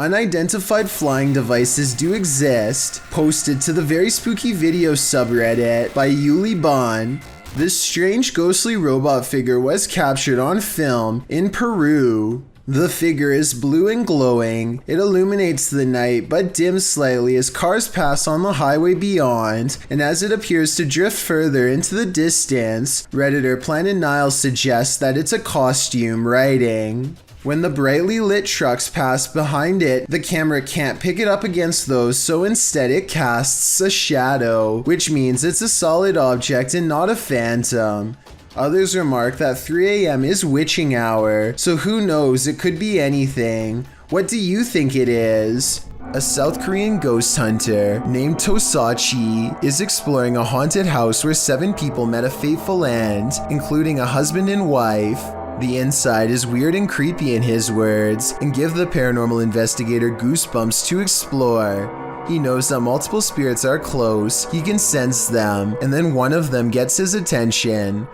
Unidentified flying devices do exist, posted to the very spooky video subreddit by Yuli Bon. This strange ghostly robot figure was captured on film in Peru. The figure is blue and glowing. It illuminates the night but dims slightly as cars pass on the highway beyond, and as it appears to drift further into the distance, Redditor Planet Nile suggests that it's a costume writing. When the brightly lit trucks pass behind it, the camera can't pick it up against those, so instead it casts a shadow, which means it's a solid object and not a phantom. Others remark that 3 a.m. is witching hour, so who knows, it could be anything. What do you think it is? A South Korean ghost hunter named Tosachi is exploring a haunted house where 7 people met a fateful end, including a husband and wife. The inside is weird and creepy in his words, and give the paranormal investigator goosebumps to explore. He knows that multiple spirits are close, he can sense them, and then one of them gets his attention.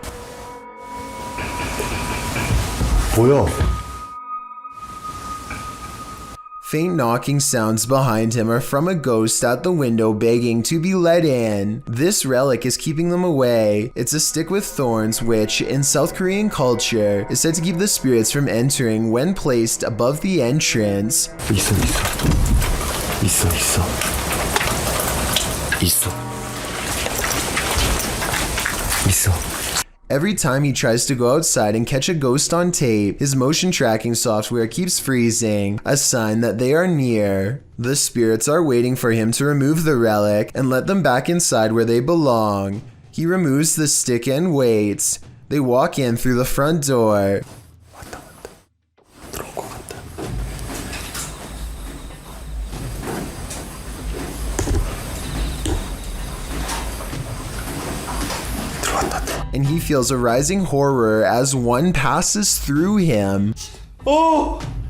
뭐야? Faint knocking sounds behind him are from a ghost at the window begging to be let in. This relic is keeping them away. It's a stick with thorns which, in South Korean culture, is said to keep the spirits from entering when placed above the entrance. 있어. Every time he tries to go outside and catch a ghost on tape, his motion tracking software keeps freezing, a sign that they are near. The spirits are waiting for him to remove the relic and let them back inside where they belong. He removes the stick and waits. They walk in through the front door. And he feels a rising horror as one passes through him.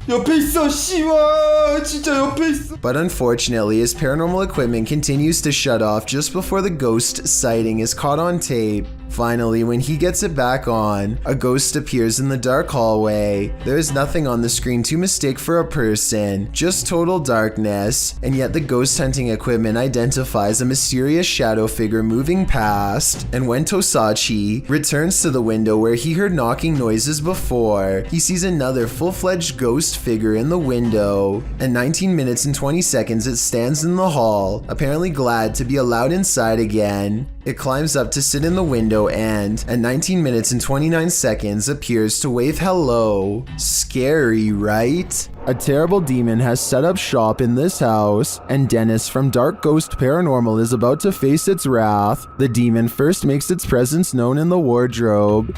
옆에 있어, 씨발, 진짜 옆에 있어. But unfortunately, his paranormal equipment continues to shut off just before the ghost sighting is caught on tape. Finally, when he gets it back on, a ghost appears in the dark hallway. There is nothing on the screen to mistake for a person, just total darkness, and yet the ghost hunting equipment identifies a mysterious shadow figure moving past. And when Tosachi returns to the window where he heard knocking noises before, he sees another full-fledged ghost figure in the window. At 19 minutes and 20 seconds, it stands in the hall, apparently glad to be allowed inside again. It climbs up to sit in the window and, at 19 minutes and 29 seconds, appears to wave hello. Scary, right? A terrible demon has set up shop in this house, and Dennis from Dark Ghost Paranormal is about to face its wrath. The demon first makes its presence known in the wardrobe.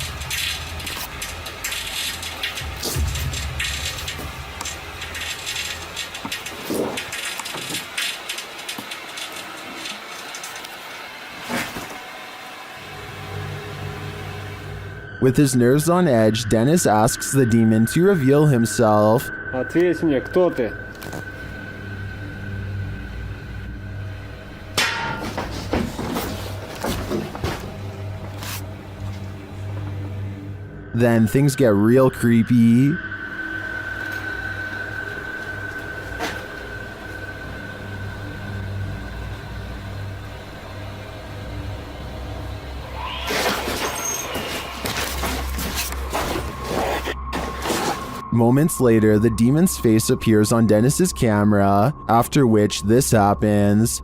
With his nerves on edge, Dennis asks the demon to reveal himself. Ответь мне, кто ты? Then things get real creepy. Moments later, the demon's face appears on Dennis's camera, after which this happens.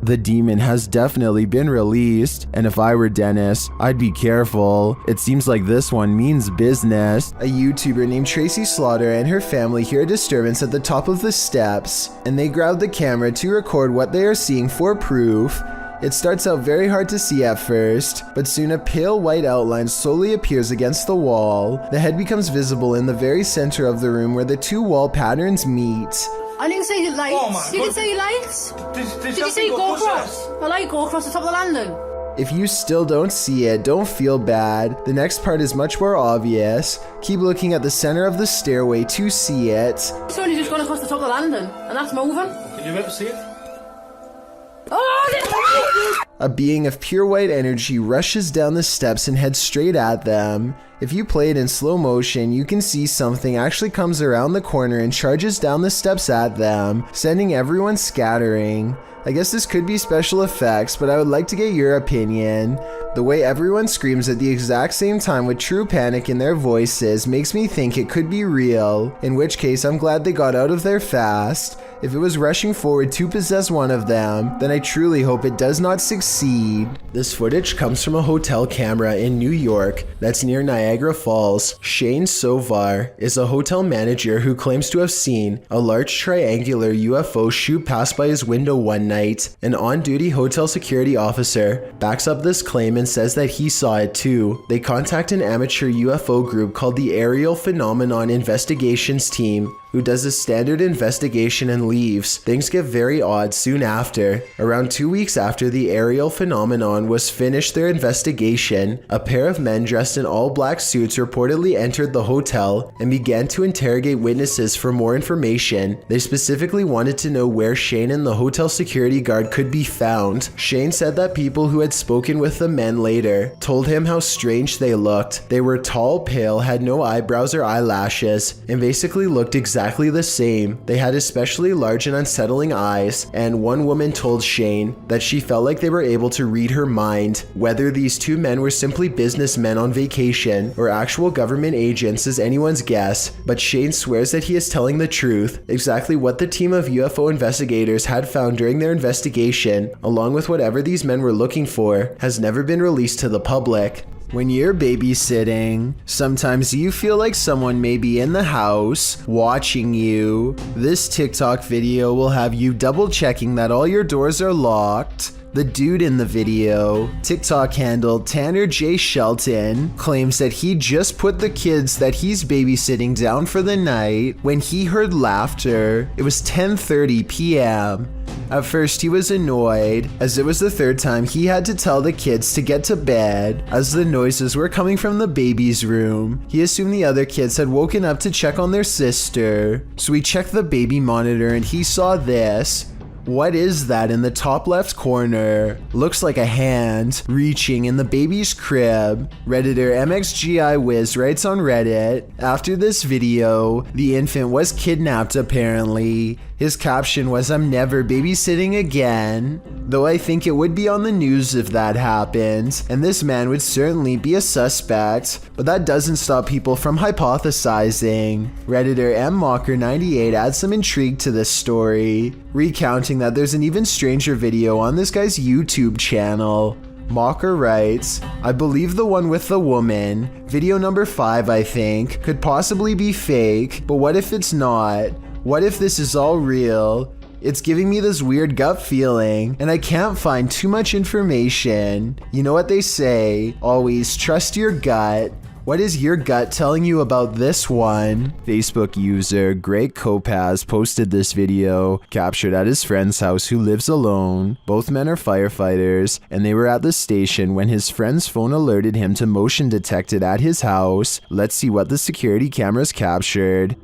The demon has definitely been released, and if I were Dennis, I'd be careful. It seems like this one means business. A YouTuber named Tracy Slaughter and her family hear a disturbance at the top of the steps, and they grab the camera to record what they are seeing for proof. It starts out very hard to see at first, but soon a pale white outline slowly appears against the wall. The head becomes visible in the very center of the room where the two wall patterns meet. I didn't say lights. Oh You didn't say lights. Did you say go across? A light go across the top of the landing. If you still don't see it, don't feel bad. The next part is much more obvious. Keep looking at the center of the stairway to see it. It's only just gone across the top of the landing, and that's moving. Can you ever see it? Oh, A being of pure white energy rushes down the steps and heads straight at them. If you play it in slow motion, you can see something actually comes around the corner and charges down the steps at them, sending everyone scattering. I guess this could be special effects, but I would like to get your opinion. The way everyone screams at the exact same time with true panic in their voices makes me think it could be real, in which case I'm glad they got out of there fast. If it was rushing forward to possess one of them, then I truly hope it does not succeed. This footage comes from a hotel camera in New York that's near Niagara Falls. Shane Sovar is a hotel manager who claims to have seen a large triangular UFO shoot past by his window one night. An on-duty hotel security officer backs up this claim and says that he saw it too. They contact an amateur UFO group called the Aerial Phenomenon Investigations team, who does a standard investigation and leaves. Things get very odd soon after. Around 2 weeks after the aerial phenomenon was finished their investigation, a pair of men dressed in all black suits reportedly entered the hotel and began to interrogate witnesses for more information. They specifically wanted to know where Shane and the hotel security guard could be found. Shane said that people who had spoken with the men later told him how strange they looked. They were tall, pale, had no eyebrows or eyelashes, and basically looked exactly the same. They had especially large and unsettling eyes, and one woman told Shane that she felt like they were able to read her mind. Whether these two men were simply businessmen on vacation or actual government agents is anyone's guess, but Shane swears that he is telling the truth. Exactly what the team of UFO investigators had found during their investigation, along with whatever these men were looking for, has never been released to the public. When you're babysitting, sometimes you feel like someone may be in the house watching you. This TikTok video will have you double checking that all your doors are locked. The dude in the video, TikTok handle Tanner J. Shelton, claims that he just put the kids that he's babysitting down for the night when he heard laughter. It was 10:30 p.m. At first he was annoyed, as it was the third time he had to tell the kids to get to bed, as the noises were coming from the baby's room. He assumed the other kids had woken up to check on their sister, so he checked the baby monitor and he saw this. What is that in the top left corner? Looks like a hand reaching in the baby's crib. Redditor MXGIWiz writes on Reddit, after this video, the infant was kidnapped apparently. His caption was, "I'm never babysitting again." Though I think it would be on the news if that happened, and this man would certainly be a suspect, but that doesn't stop people from hypothesizing. Redditor MMocker98 adds some intrigue to this story, recounting that there's an even stranger video on this guy's YouTube channel. Mocker writes, "I believe the one with the woman, video number 5 I think, could possibly be fake, but what if it's not? What if this is all real? It's giving me this weird gut feeling, and I can't find too much information. You know what they say, always trust your gut. What is your gut telling you about this one?" Facebook user Greg Kopaz posted this video, captured at his friend's house who lives alone. Both men are firefighters, and they were at the station when his friend's phone alerted him to motion detected at his house. Let's see what the security cameras captured.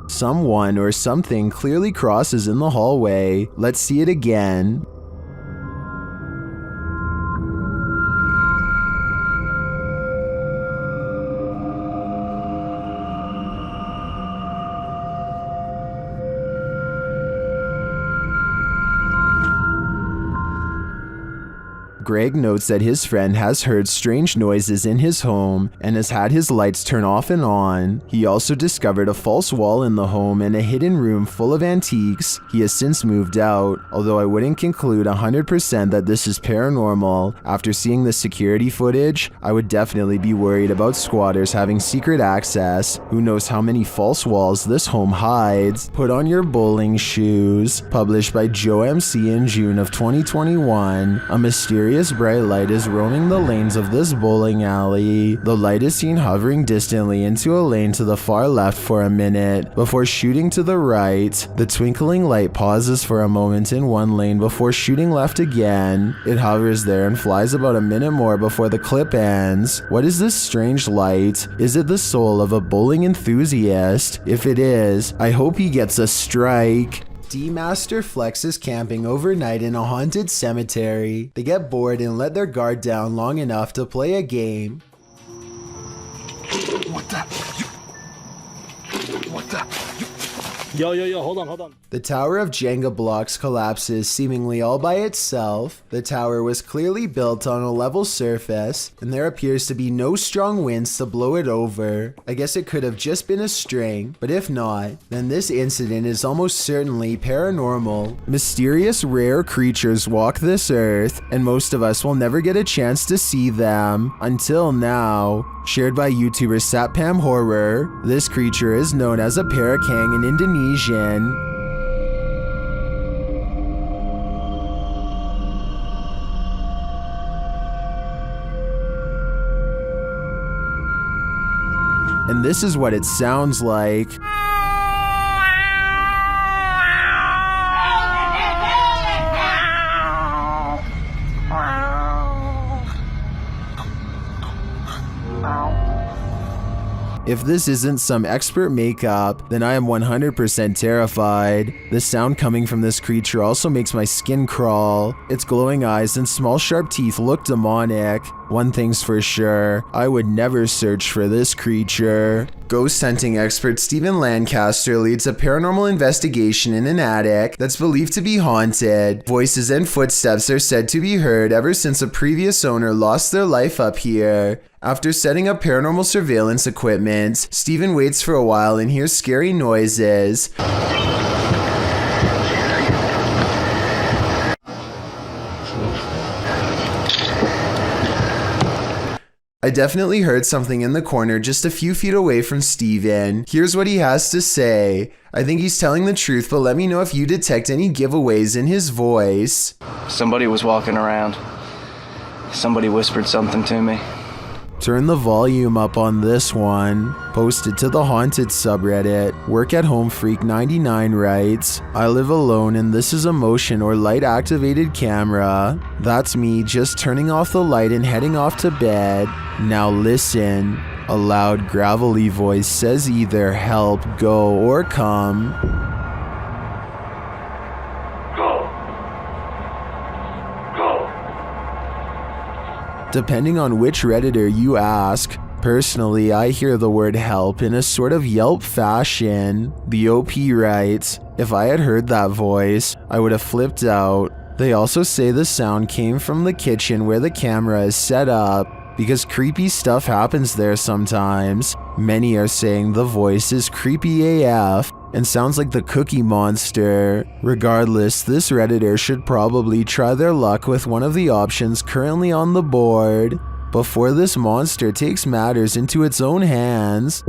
Someone or something clearly crosses in the hallway. Let's see it again. Greg notes that his friend has heard strange noises in his home and has had his lights turn off and on. He also discovered a false wall in the home and a hidden room full of antiques. He has since moved out, although I wouldn't conclude 100% that this is paranormal. After seeing the security footage, I would definitely be worried about squatters having secret access. Who knows how many false walls this home hides? Put on your bowling shoes. Published by Joe MC in June of 2021. A mysterious mysterious bright light is roaming the lanes of this bowling alley. The light is seen hovering distantly into a lane to the far left for a minute before shooting to the right. The twinkling light pauses for a moment in one lane before shooting left again. It hovers there and flies about a minute more before the clip ends. What is this strange light? Is it the soul of a bowling enthusiast? If it is, I hope he gets a strike. D-Master Flex is camping overnight in a haunted cemetery. They get bored and let their guard down long enough to play a game. What the? What the? Yo, hold on. The tower of Jenga blocks collapses seemingly all by itself. The tower was clearly built on a level surface, and there appears to be no strong winds to blow it over. I guess it could have just been a string, but if not, then this incident is almost certainly paranormal. Mysterious rare creatures walk this earth, and most of us will never get a chance to see them. Until now. Shared by YouTuber Satpam Horror, this creature is known as a parakang in Indonesian. And this is what it sounds like. If this isn't some expert makeup, then I am 100% terrified. The sound coming from this creature also makes my skin crawl. Its glowing eyes and small sharp teeth look demonic. One thing's for sure, I would never search for this creature. Ghost hunting expert Stephen Lancaster leads a paranormal investigation in an attic that's believed to be haunted. Voices and footsteps are said to be heard ever since a previous owner lost their life up here. After setting up paranormal surveillance equipment, Stephen waits for a while and hears scary noises. I definitely heard something in the corner just a few feet away from Steven. Here's what he has to say. I think he's telling the truth, but let me know if you detect any giveaways in his voice. Somebody was walking around. Somebody whispered something to me. Turn the volume up on this one. Posted to the Haunted subreddit. Work at Home Freak 99 writes, I live alone and this is a motion or light activated camera. That's me just turning off the light and heading off to bed. Now listen. A loud gravelly voice says either help, go, or come. Depending on which Redditor you ask. Personally, I hear the word help in a sort of Yelp fashion. The OP writes, if I had heard that voice, I would have flipped out. They also say the sound came from the kitchen where the camera is set up, because creepy stuff happens there sometimes. Many are saying the voice is creepy AF and sounds like the Cookie Monster. Regardless, this Redditor should probably try their luck with one of the options currently on the board before this monster takes matters into its own hands.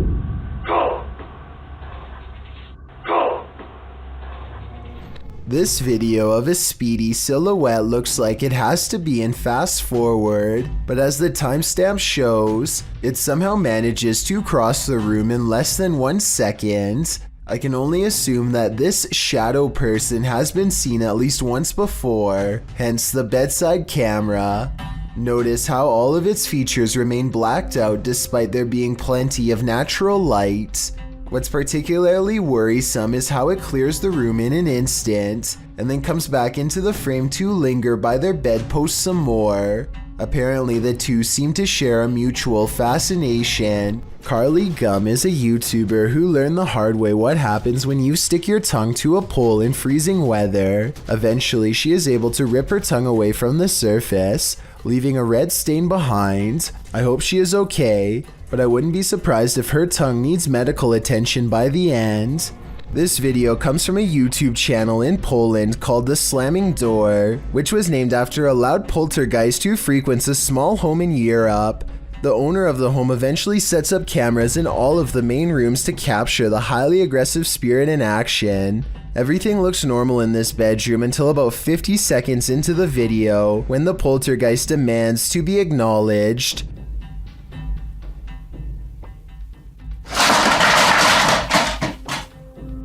This video of a speedy silhouette looks like it has to be in fast forward, but as the timestamp shows, it somehow manages to cross the room in less than 1 second. I can only assume that this shadow person has been seen at least once before, hence the bedside camera. Notice how all of its features remain blacked out despite there being plenty of natural light. What's particularly worrisome is how it clears the room in an instant, and then comes back into the frame to linger by their bedpost some more. Apparently the two seem to share a mutual fascination. Carly Gum is a YouTuber who learned the hard way what happens when you stick your tongue to a pole in freezing weather. Eventually she is able to rip her tongue away from the surface, leaving a red stain behind. I hope she is okay, but I wouldn't be surprised if her tongue needs medical attention by the end. This video comes from a YouTube channel in Poland called The Slamming Door, which was named after a loud poltergeist who frequents a small home in Europe. The owner of the home eventually sets up cameras in all of the main rooms to capture the highly aggressive spirit in action. Everything looks normal in this bedroom until about 50 seconds into the video when the poltergeist demands to be acknowledged.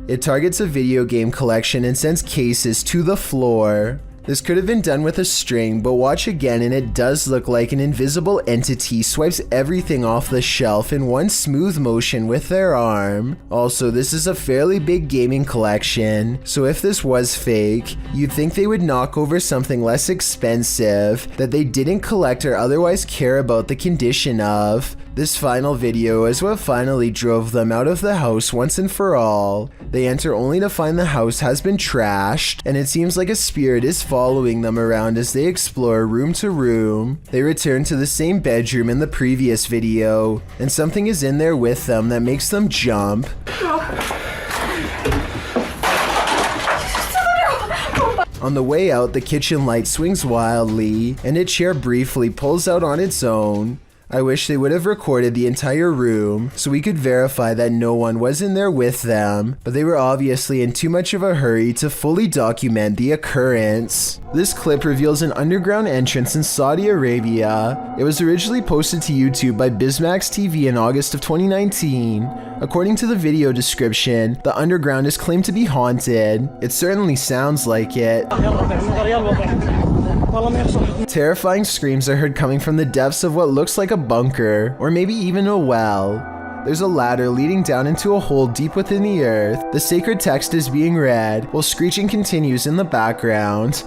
It targets a video game collection and sends cases to the floor. This could have been done with a string, but watch again and it does look like an invisible entity swipes everything off the shelf in one smooth motion with their arm. Also, this is a fairly big gaming collection, so if this was fake, you'd think they would knock over something less expensive that they didn't collect or otherwise care about the condition of. This final video is what finally drove them out of the house once and for all. They enter only to find the house has been trashed, and it seems like a spirit is following them around as they explore room to room. They return to the same bedroom in the previous video, and something is in there with them that makes them jump. On the way out, the kitchen light swings wildly, and a chair briefly pulls out on its own. I wish they would have recorded the entire room so we could verify that no one was in there with them, but they were obviously in too much of a hurry to fully document the occurrence. This clip reveals an underground entrance in Saudi Arabia. It was originally posted to YouTube by Bismax TV in August of 2019. According to the video description, the underground is claimed to be haunted. It certainly sounds like it. Terrifying screams are heard coming from the depths of what looks like a bunker, or maybe even a well. There's a ladder leading down into a hole deep within the earth. The sacred text is being read, while screeching continues in the background.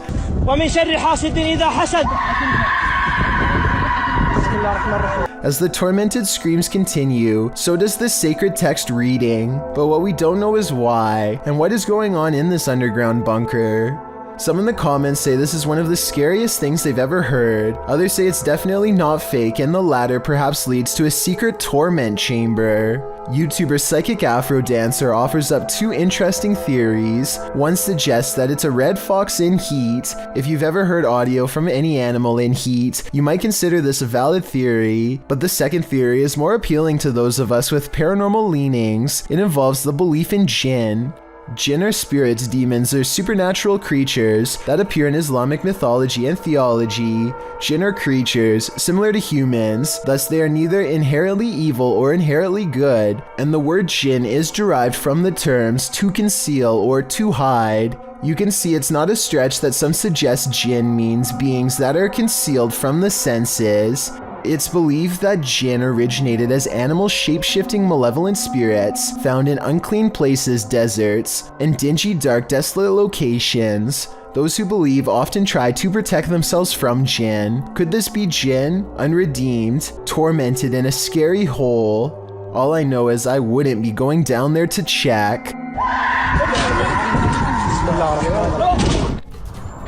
As the tormented screams continue, so does the sacred text reading. But what we don't know is why, and what is going on in this underground bunker. Some in the comments say this is one of the scariest things they've ever heard. Others say it's definitely not fake, and the latter perhaps leads to a secret torment chamber. YouTuber Psychic Afro Dancer offers up two interesting theories. One suggests that it's a red fox in heat. If you've ever heard audio from any animal in heat, you might consider this a valid theory. But the second theory is more appealing to those of us with paranormal leanings. It involves the belief in jinn. Jinn are spirits, demons, or supernatural creatures that appear in Islamic mythology and theology. Jinn are creatures similar to humans, thus they are neither inherently evil or inherently good, and the word jinn is derived from the terms to conceal or to hide. You can see it's not a stretch that some suggest jinn means beings that are concealed from the senses. It's believed that jinn originated as animal shape-shifting malevolent spirits found in unclean places, deserts, and dingy, dark, desolate locations. Those who believe often try to protect themselves from jinn. Could this be jinn, unredeemed, tormented in a scary hole? All I know is I wouldn't be going down there to check.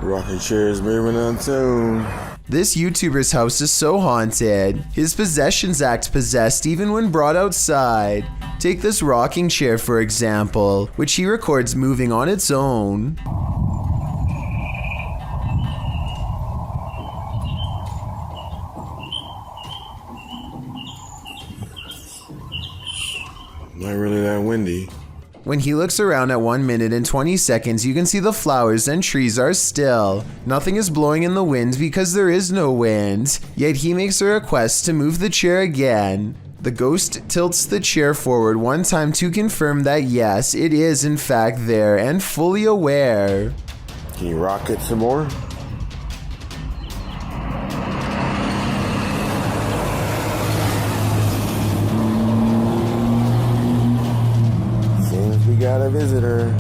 Rocking chairs moving on tune. This YouTuber's house is so haunted, his possessions act possessed even when brought outside. Take this rocking chair for example, which he records moving on its own. Not really that windy. When he looks around at 1 minute and 20 seconds, you can see the flowers and trees are still. Nothing is blowing in the wind because there is no wind, yet he makes a request to move the chair again. The ghost tilts the chair forward one time to confirm that yes, it is in fact there and fully aware. Can you rock it some more? We got a visitor.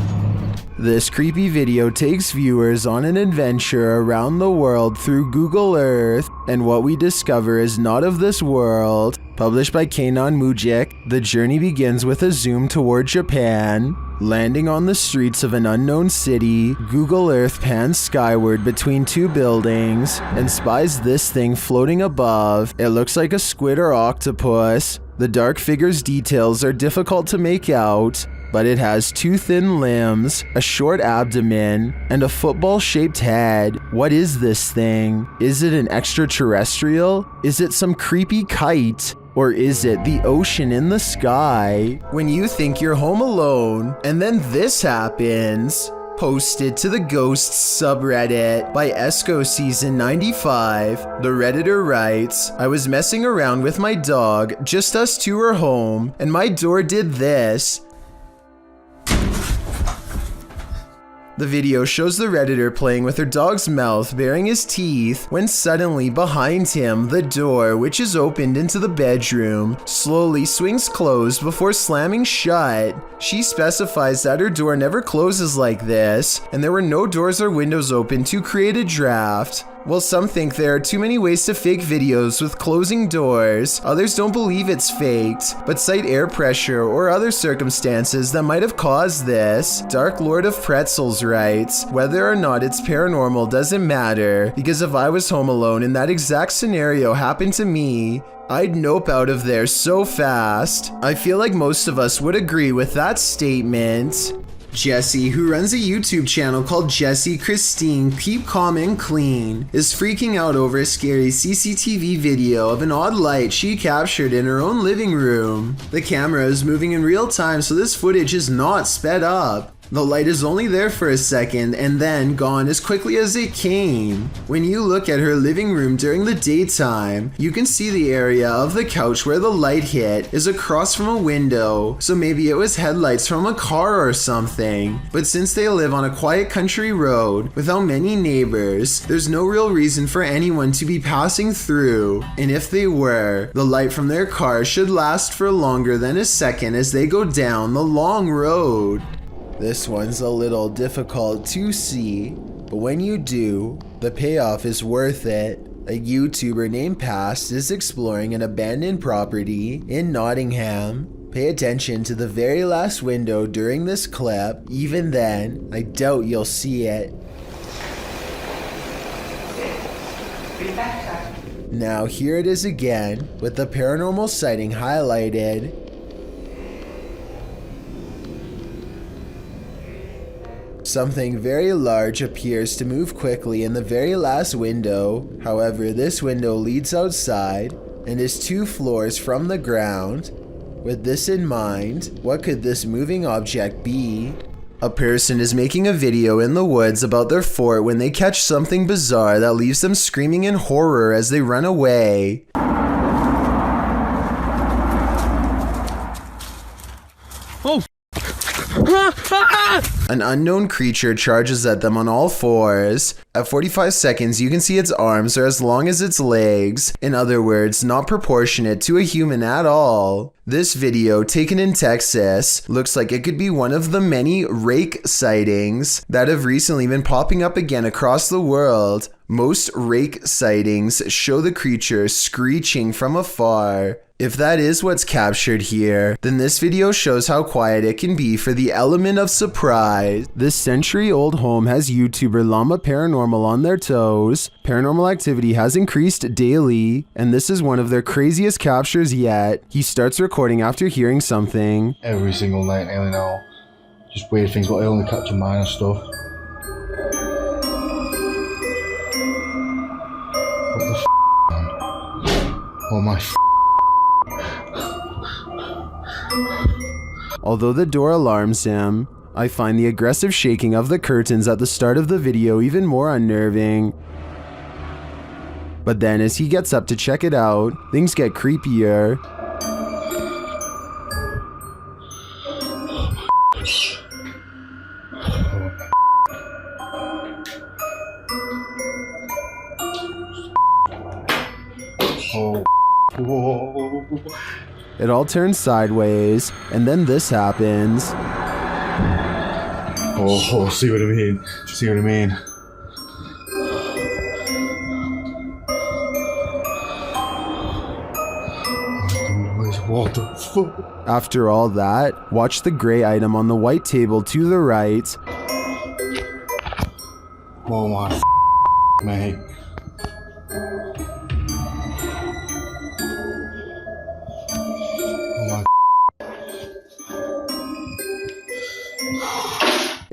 This creepy video takes viewers on an adventure around the world through Google Earth, and what we discover is not of this world. Published by Kanon Mujik, the journey begins with a zoom toward Japan. Landing on the streets of an unknown city, Google Earth pans skyward between two buildings and spies this thing floating above. It looks like a squid or octopus. The dark figure's details are difficult to make out, but it has two thin limbs, a short abdomen, and a football-shaped head. What is this thing? Is it an extraterrestrial? Is it some creepy kite? Or is it the ocean in the sky? When you think you're home alone, and then this happens. Posted to the Ghosts subreddit by Esco Season 95, the Redditor writes, I was messing around with my dog, just us two were home, and my door did this. The video shows the Redditor playing with her dog's mouth, baring his teeth, when suddenly behind him, the door, which is opened into the bedroom, slowly swings closed before slamming shut. She specifies that her door never closes like this, and there were no doors or windows open to create a draft. While some think there are too many ways to fake videos with closing doors, others don't believe it's faked, but cite air pressure or other circumstances that might have caused this. Dark Lord of Pretzels writes, whether or not it's paranormal doesn't matter, because if I was home alone and that exact scenario happened to me, I'd nope out of there so fast. I feel like most of us would agree with that statement. Jessie, who runs a YouTube channel called Jessie Christine Keep Calm and Clean, is freaking out over a scary CCTV video of an odd light she captured in her own living room. The camera is moving in real time, so this footage is not sped up. The light is only there for a second and then gone as quickly as it came. When you look at her living room during the daytime, you can see the area of the couch where the light hit is across from a window, so maybe it was headlights from a car or something. But since they live on a quiet country road without many neighbors, there's no real reason for anyone to be passing through, and if they were, the light from their car should last for longer than a second as they go down the long road. This one's a little difficult to see, but when you do, the payoff is worth it. A YouTuber named Past is exploring an abandoned property in Nottingham. Pay attention to the very last window during this clip. Even then, I doubt you'll see it. Now here it is again, with the paranormal sighting highlighted. Something very large appears to move quickly in the very last window. However, this window leads outside and is 2 floors from the ground. With this in mind, what could this moving object be? A person is making a video in the woods about their fort when they catch something bizarre that leaves them screaming in horror as they run away. An unknown creature charges at them on all fours. At 45 seconds, you can see its arms are as long as its legs. In other words, not proportionate to a human at all. This video, taken in Texas, looks like it could be one of the many rake sightings that have recently been popping up again across the world. Most rake sightings show the creature screeching from afar. If that is what's captured here, then this video shows how quiet it can be for the element of surprise. This century-old home has YouTuber Llama Paranormal on their toes. Paranormal activity has increased daily, and this is one of their craziest captures yet. He starts recording after hearing something. Every single night, nearly now. Just weird things, but I only capture minor stuff. What the man? Oh my Although the door alarms him, I find the aggressive shaking of the curtains at the start of the video even more unnerving. But then as he gets up to check it out, things get creepier. Oh. Whoa. It all turns sideways, and then this happens. Oh, see what I mean? See what I mean? What the fuck? After all that, watch the gray item on the white table to the right. Oh my mate.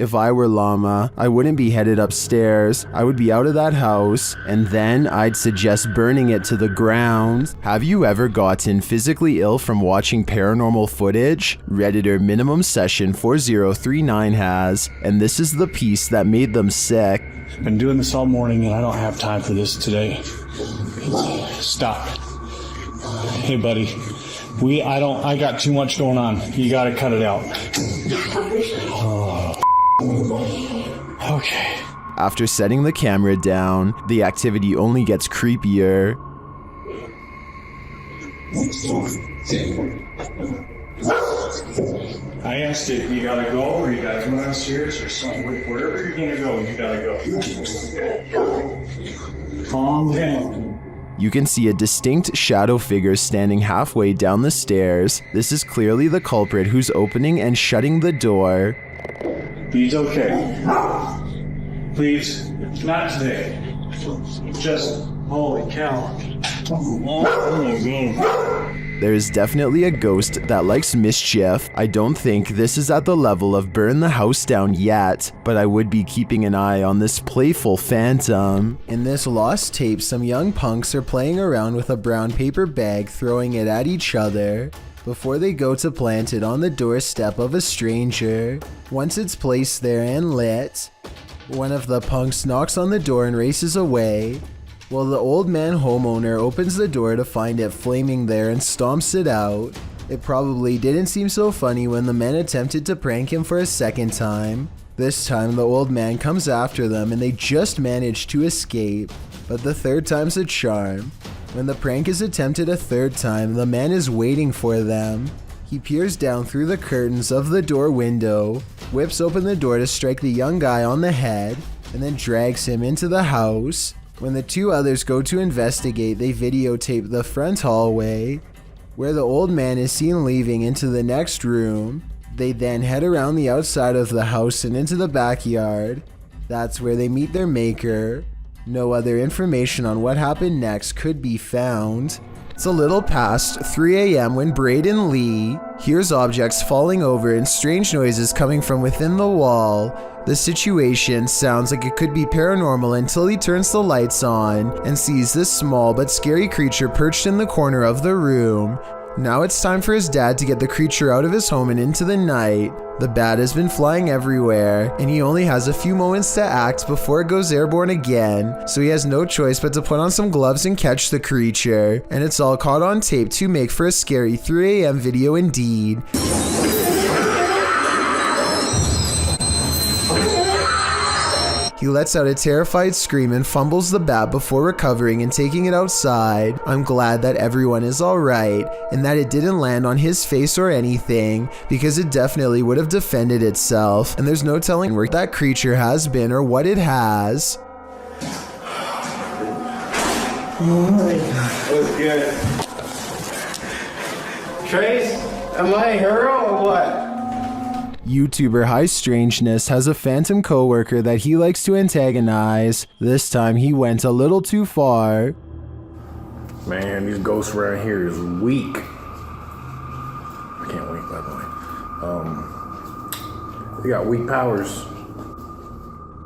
If I were Llama, I wouldn't be headed upstairs. I would be out of that house, and then I'd suggest burning it to the ground. Have you ever gotten physically ill from watching paranormal footage? Redditor Minimum Session 4039 has, and this is the piece that made them sick. Been doing this all morning and I don't have time for this today. Stop. Hey, buddy. I got too much going on. You gotta cut it out. Oh. Okay. After setting the camera down, the activity only gets creepier. I asked if you gotta go or you gotta go downstairs or something. Wherever you're gonna go, you gotta go. Calm down. You can see a distinct shadow figure standing halfway down the stairs. This is clearly the culprit who's opening and shutting the door. He's okay. Please, not today. Just, holy cow. Oh my God. There is definitely a ghost that likes mischief. I don't think this is at the level of burn the house down yet, but I would be keeping an eye on this playful phantom. In this lost tape, some young punks are playing around with a brown paper bag, throwing it at each other before they go to plant it on the doorstep of a stranger. Once it's placed there and lit, one of the punks knocks on the door and races away. Well, the old man homeowner opens the door to find it flaming there and stomps it out. It probably didn't seem so funny when the men attempted to prank him for a second time. This time the old man comes after them and they just manage to escape. But the third time's a charm. When the prank is attempted a third time, the man is waiting for them. He peers down through the curtains of the door window, whips open the door to strike the young guy on the head, and then drags him into the house. When the two others go to investigate, they videotape the front hallway, where the old man is seen leaving into the next room. They then head around the outside of the house and into the backyard. That's where they meet their maker. No other information on what happened next could be found. It's a little past 3 a.m. when Braden Lee hears objects falling over and strange noises coming from within the wall. The situation sounds like it could be paranormal until he turns the lights on and sees this small but scary creature perched in the corner of the room. Now it's time for his dad to get the creature out of his home and into the night. The bat has been flying everywhere, and he only has a few moments to act before it goes airborne again, so he has no choice but to put on some gloves and catch the creature. And it's all caught on tape to make for a scary 3 a.m. video indeed. He lets out a terrified scream and fumbles the bat before recovering and taking it outside. I'm glad that everyone is alright and that it didn't land on his face or anything, because it definitely would have defended itself, and there's no telling where that creature has been or what it has. That was good. Trace, am I a hero or what? YouTuber High Strangeness has a phantom coworker that he likes to antagonize. This time he went a little too far. Man, these ghosts around here is weak. I can't wait, by the way. They got weak powers.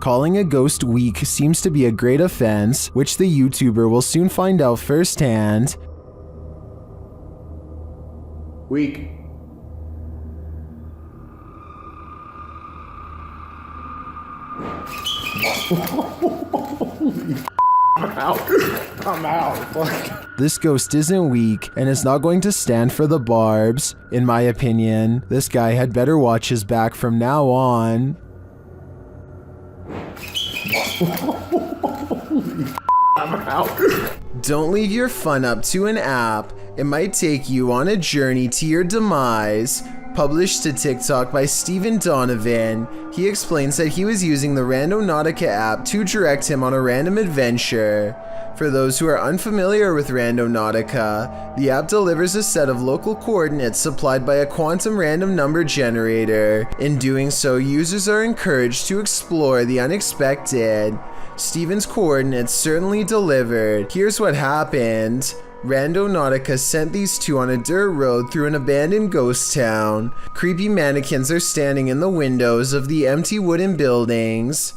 Calling a ghost weak seems to be a great offense, which the YouTuber will soon find out firsthand. Weak. I'm out. This ghost isn't weak and is not going to stand for the barbs. In my opinion, this guy had better watch his back from now on. I'm out. Don't leave your fun up to an app. It might take you on a journey to your demise. Published to TikTok by Stephen Donovan, he explains that he was using the Randonautica app to direct him on a random adventure. For those who are unfamiliar with Randonautica, the app delivers a set of local coordinates supplied by a quantum random number generator. In doing so, users are encouraged to explore the unexpected. Stephen's coordinates certainly delivered. Here's what happened. Randonautica sent these two on a dirt road through an abandoned ghost town. Creepy mannequins are standing in the windows of the empty wooden buildings.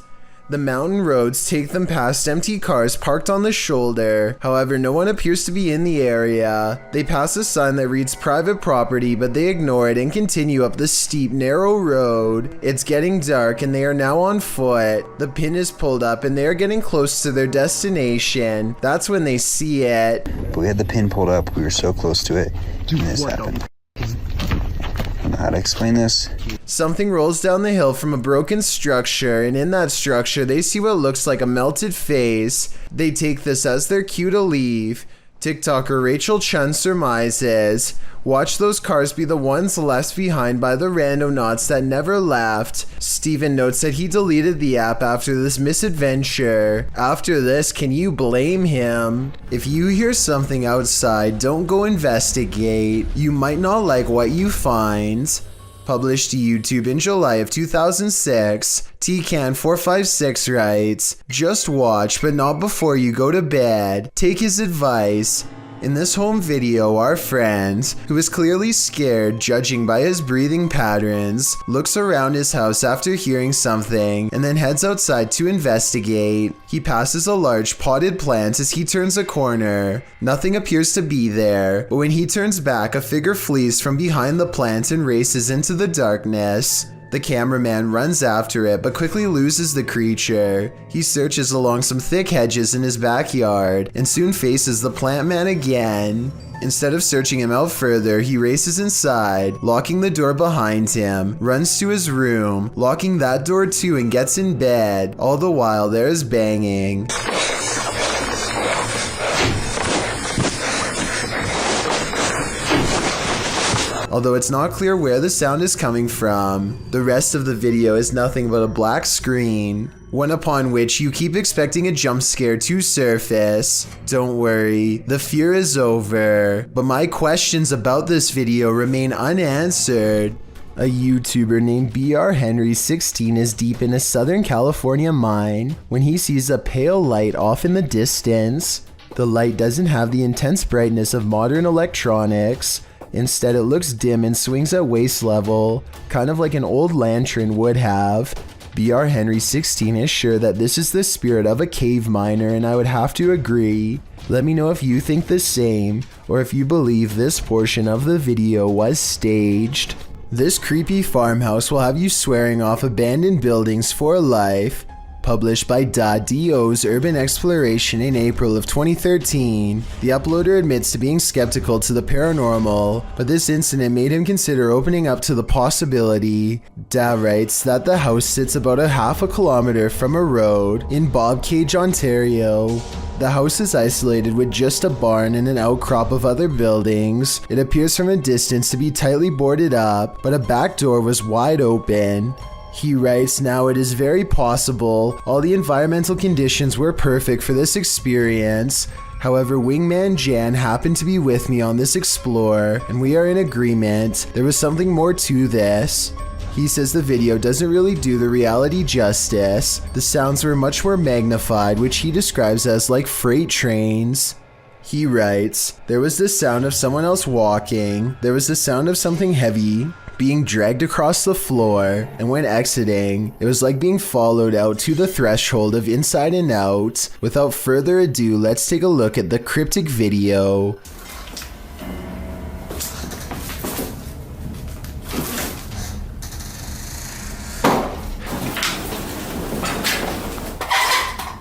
The mountain roads take them past empty cars parked on the shoulder. However, no one appears to be in the area. They pass a sign that reads private property, but they ignore it and continue up the steep, narrow road. It's getting dark and they are now on foot. The pin is pulled up and they are getting close to their destination. That's when they see it. But we had the pin pulled up. We were so close to it. And this happened. I don't know how to explain this. Something rolls down the hill from a broken structure, and in that structure they see what looks like a melted face. They take this as their cue to leave. TikToker Rachel Chun surmises, watch those cars be the ones left behind by the randonauts that never left. Steven notes that he deleted the app after this misadventure. After this, can you blame him? If you hear something outside, don't go investigate. You might not like what you find. Published to YouTube in July of 2006, TCan456 writes, just watch, but not before you go to bed. Take his advice. In this home video, our friend, who is clearly scared judging by his breathing patterns, looks around his house after hearing something and then heads outside to investigate. He passes a large potted plant as he turns a corner. Nothing appears to be there, but when he turns back, a figure flees from behind the plant and races into the darkness. The cameraman runs after it but quickly loses the creature. He searches along some thick hedges in his backyard and soon faces the plant man again. Instead of searching him out further, he races inside, locking the door behind him, runs to his room, locking that door too, and gets in bed. All the while there is banging. Although it's not clear where the sound is coming from. The rest of the video is nothing but a black screen, one upon which you keep expecting a jump scare to surface. Don't worry, the fear is over, but my questions about this video remain unanswered. A YouTuber named BrHenry16 is deep in a Southern California mine when he sees a pale light off in the distance. The light doesn't have the intense brightness of modern electronics. Instead, it looks dim and swings at waist level, kind of like an old lantern would have. BrHenry16 is sure that this is the spirit of a cave miner, and I would have to agree. Let me know if you think the same, or if you believe this portion of the video was staged. This creepy farmhouse will have you swearing off abandoned buildings for life. Published by .do's Urban Exploration in April of 2013. The uploader admits to being skeptical to the paranormal, but this incident made him consider opening up to the possibility. Da writes that the house sits about a half a kilometer from a road in Bobcage, Ontario. The house is isolated with just a barn and an outcrop of other buildings. It appears from a distance to be tightly boarded up, but a back door was wide open. He writes, now it is very possible all the environmental conditions were perfect for this experience. However, Wingman Jan happened to be with me on this explore, and we are in agreement. There was something more to this. He says the video doesn't really do the reality justice. The sounds were much more magnified, which he describes as like freight trains. He writes, there was the sound of someone else walking. There was the sound of something heavy being dragged across the floor, and when exiting, it was like being followed out to the threshold of Inside and Out. Without further ado, let's take a look at the cryptic video.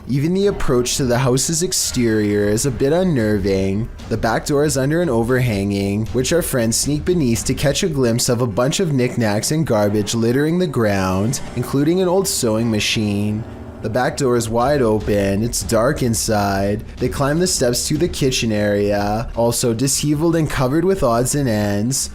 Even the approach to the house's exterior is a bit unnerving. The back door is under an overhanging, which our friends sneak beneath to catch a glimpse of a bunch of knickknacks and garbage littering the ground, including an old sewing machine. The back door is wide open, it's dark inside. They climb the steps to the kitchen area, also disheveled and covered with odds and ends.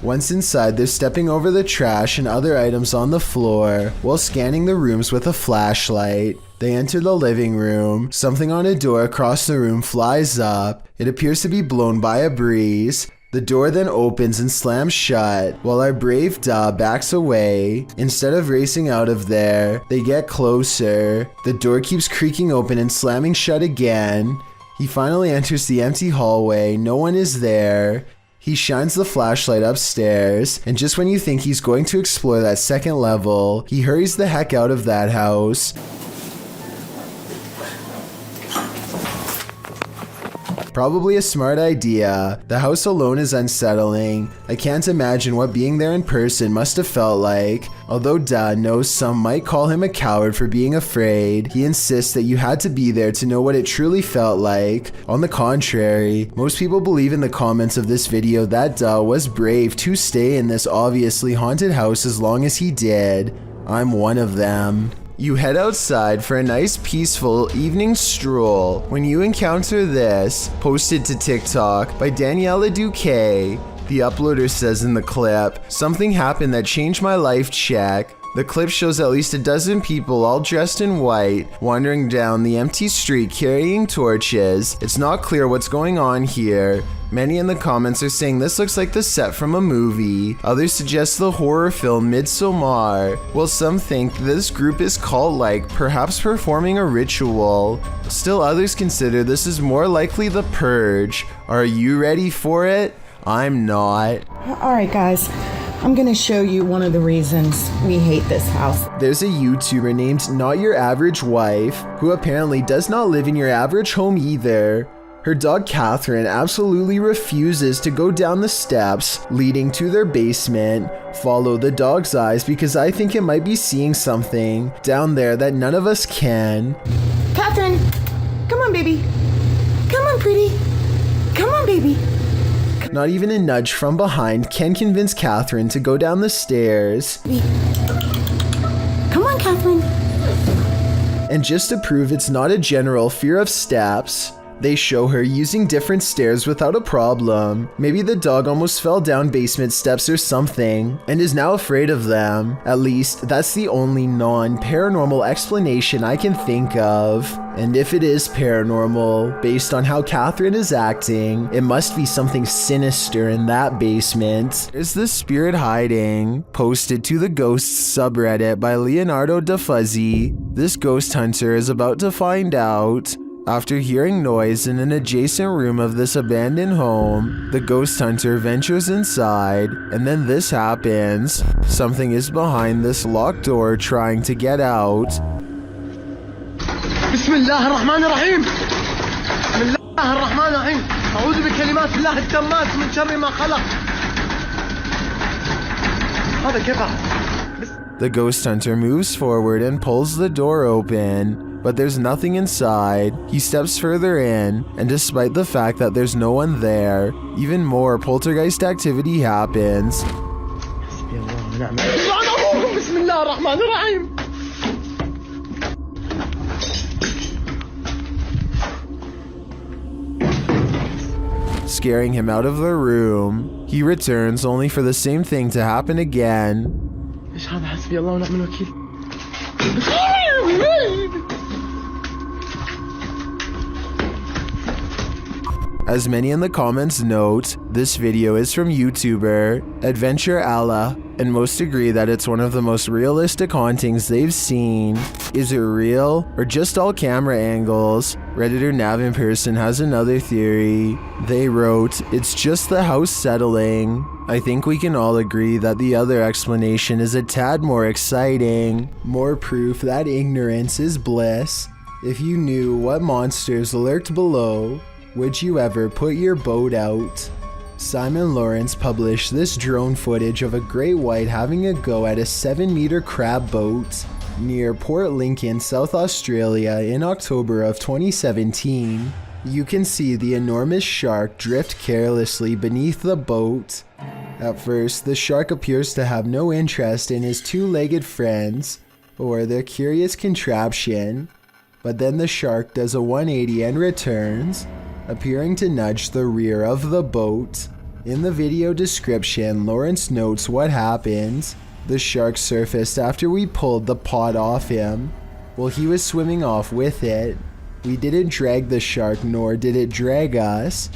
Once inside, they're stepping over the trash and other items on the floor, while scanning the rooms with a flashlight. They enter the living room. Something on a door across the room flies up. It appears to be blown by a breeze. The door then opens and slams shut, while our brave Da backs away. Instead of racing out of there, they get closer. The door keeps creaking open and slamming shut again. He finally enters the empty hallway. No one is there. He shines the flashlight upstairs, and just when you think he's going to explore that second level, he hurries the heck out of that house. Probably a smart idea. The house alone is unsettling. I can't imagine what being there in person must have felt like. Although Dad knows some might call him a coward for being afraid, he insists that you had to be there to know what it truly felt like. On the contrary, most people believe in the comments of this video that Dad was brave to stay in this obviously haunted house as long as he did. I'm one of them. You head outside for a nice peaceful evening stroll when you encounter this, posted to TikTok by Daniela Duque. The uploader says in the clip, "Something happened that changed my life, check." The clip shows at least a dozen people all dressed in white wandering down the empty street carrying torches. It's not clear what's going on here. Many in the comments are saying this looks like the set from a movie. Others suggest the horror film Midsommar, while some think this group is cult-like, perhaps performing a ritual. Still others consider this is more likely the Purge. Are you ready for it? I'm not. Alright guys, I'm gonna show you one of the reasons we hate this house. There's a YouTuber named Not Your Average Wife, who apparently does not live in your average home either. Her dog Catherine absolutely refuses to go down the steps leading to their basement. Follow the dog's eyes because I think it might be seeing something down there that none of us can. Catherine, come on baby. Come on pretty. Come on baby. Not even a nudge from behind can convince Catherine to go down the stairs. Come on Catherine. And just to prove it's not a general fear of steps, they show her using different stairs without a problem. Maybe the dog almost fell down basement steps or something and is now afraid of them. At least that's the only non-paranormal explanation I can think of. And if it is paranormal, based on how Catherine is acting, it must be something sinister in that basement. Is the spirit hiding? Posted to the Ghosts subreddit by Leonardo DeFuzzy. This ghost hunter is about to find out. After hearing noise in an adjacent room of this abandoned home, the ghost hunter ventures inside, and then this happens. Something is behind this locked door trying to get out. Bismillahirrahmanirrahim. Bismillahirrahmanirrahim. A'udhu bi kalimat Allah at-tammat min sharri ma khalaq. Hada kayfa? The ghost hunter moves forward and pulls the door open. But there's nothing inside. He steps further in, and despite the fact that there's no one there, even more poltergeist activity happens. Scaring him out of the room. He returns only for the same thing to happen again. As many in the comments note, this video is from YouTuber Adventure Allah, and most agree that it's one of the most realistic hauntings they've seen. Is it real, or just all camera angles? Redditor Navin Person has another theory. They wrote, "It's just the house settling." I think we can all agree that the other explanation is a tad more exciting. More proof that ignorance is bliss. If you knew what monsters lurked below, would you ever put your boat out? Simon Lawrence published this drone footage of a great white having a go at a 7-meter crab boat near Port Lincoln, South Australia in October of 2017. You can see the enormous shark drift carelessly beneath the boat. At first, the shark appears to have no interest in his two-legged friends or their curious contraption, but then the shark does a 180 and returns, appearing to nudge the rear of the boat. In the video description, Lawrence notes what happened. The shark surfaced after we pulled the pod off him. Well, he was swimming off with it. We didn't drag the shark, nor did it drag us.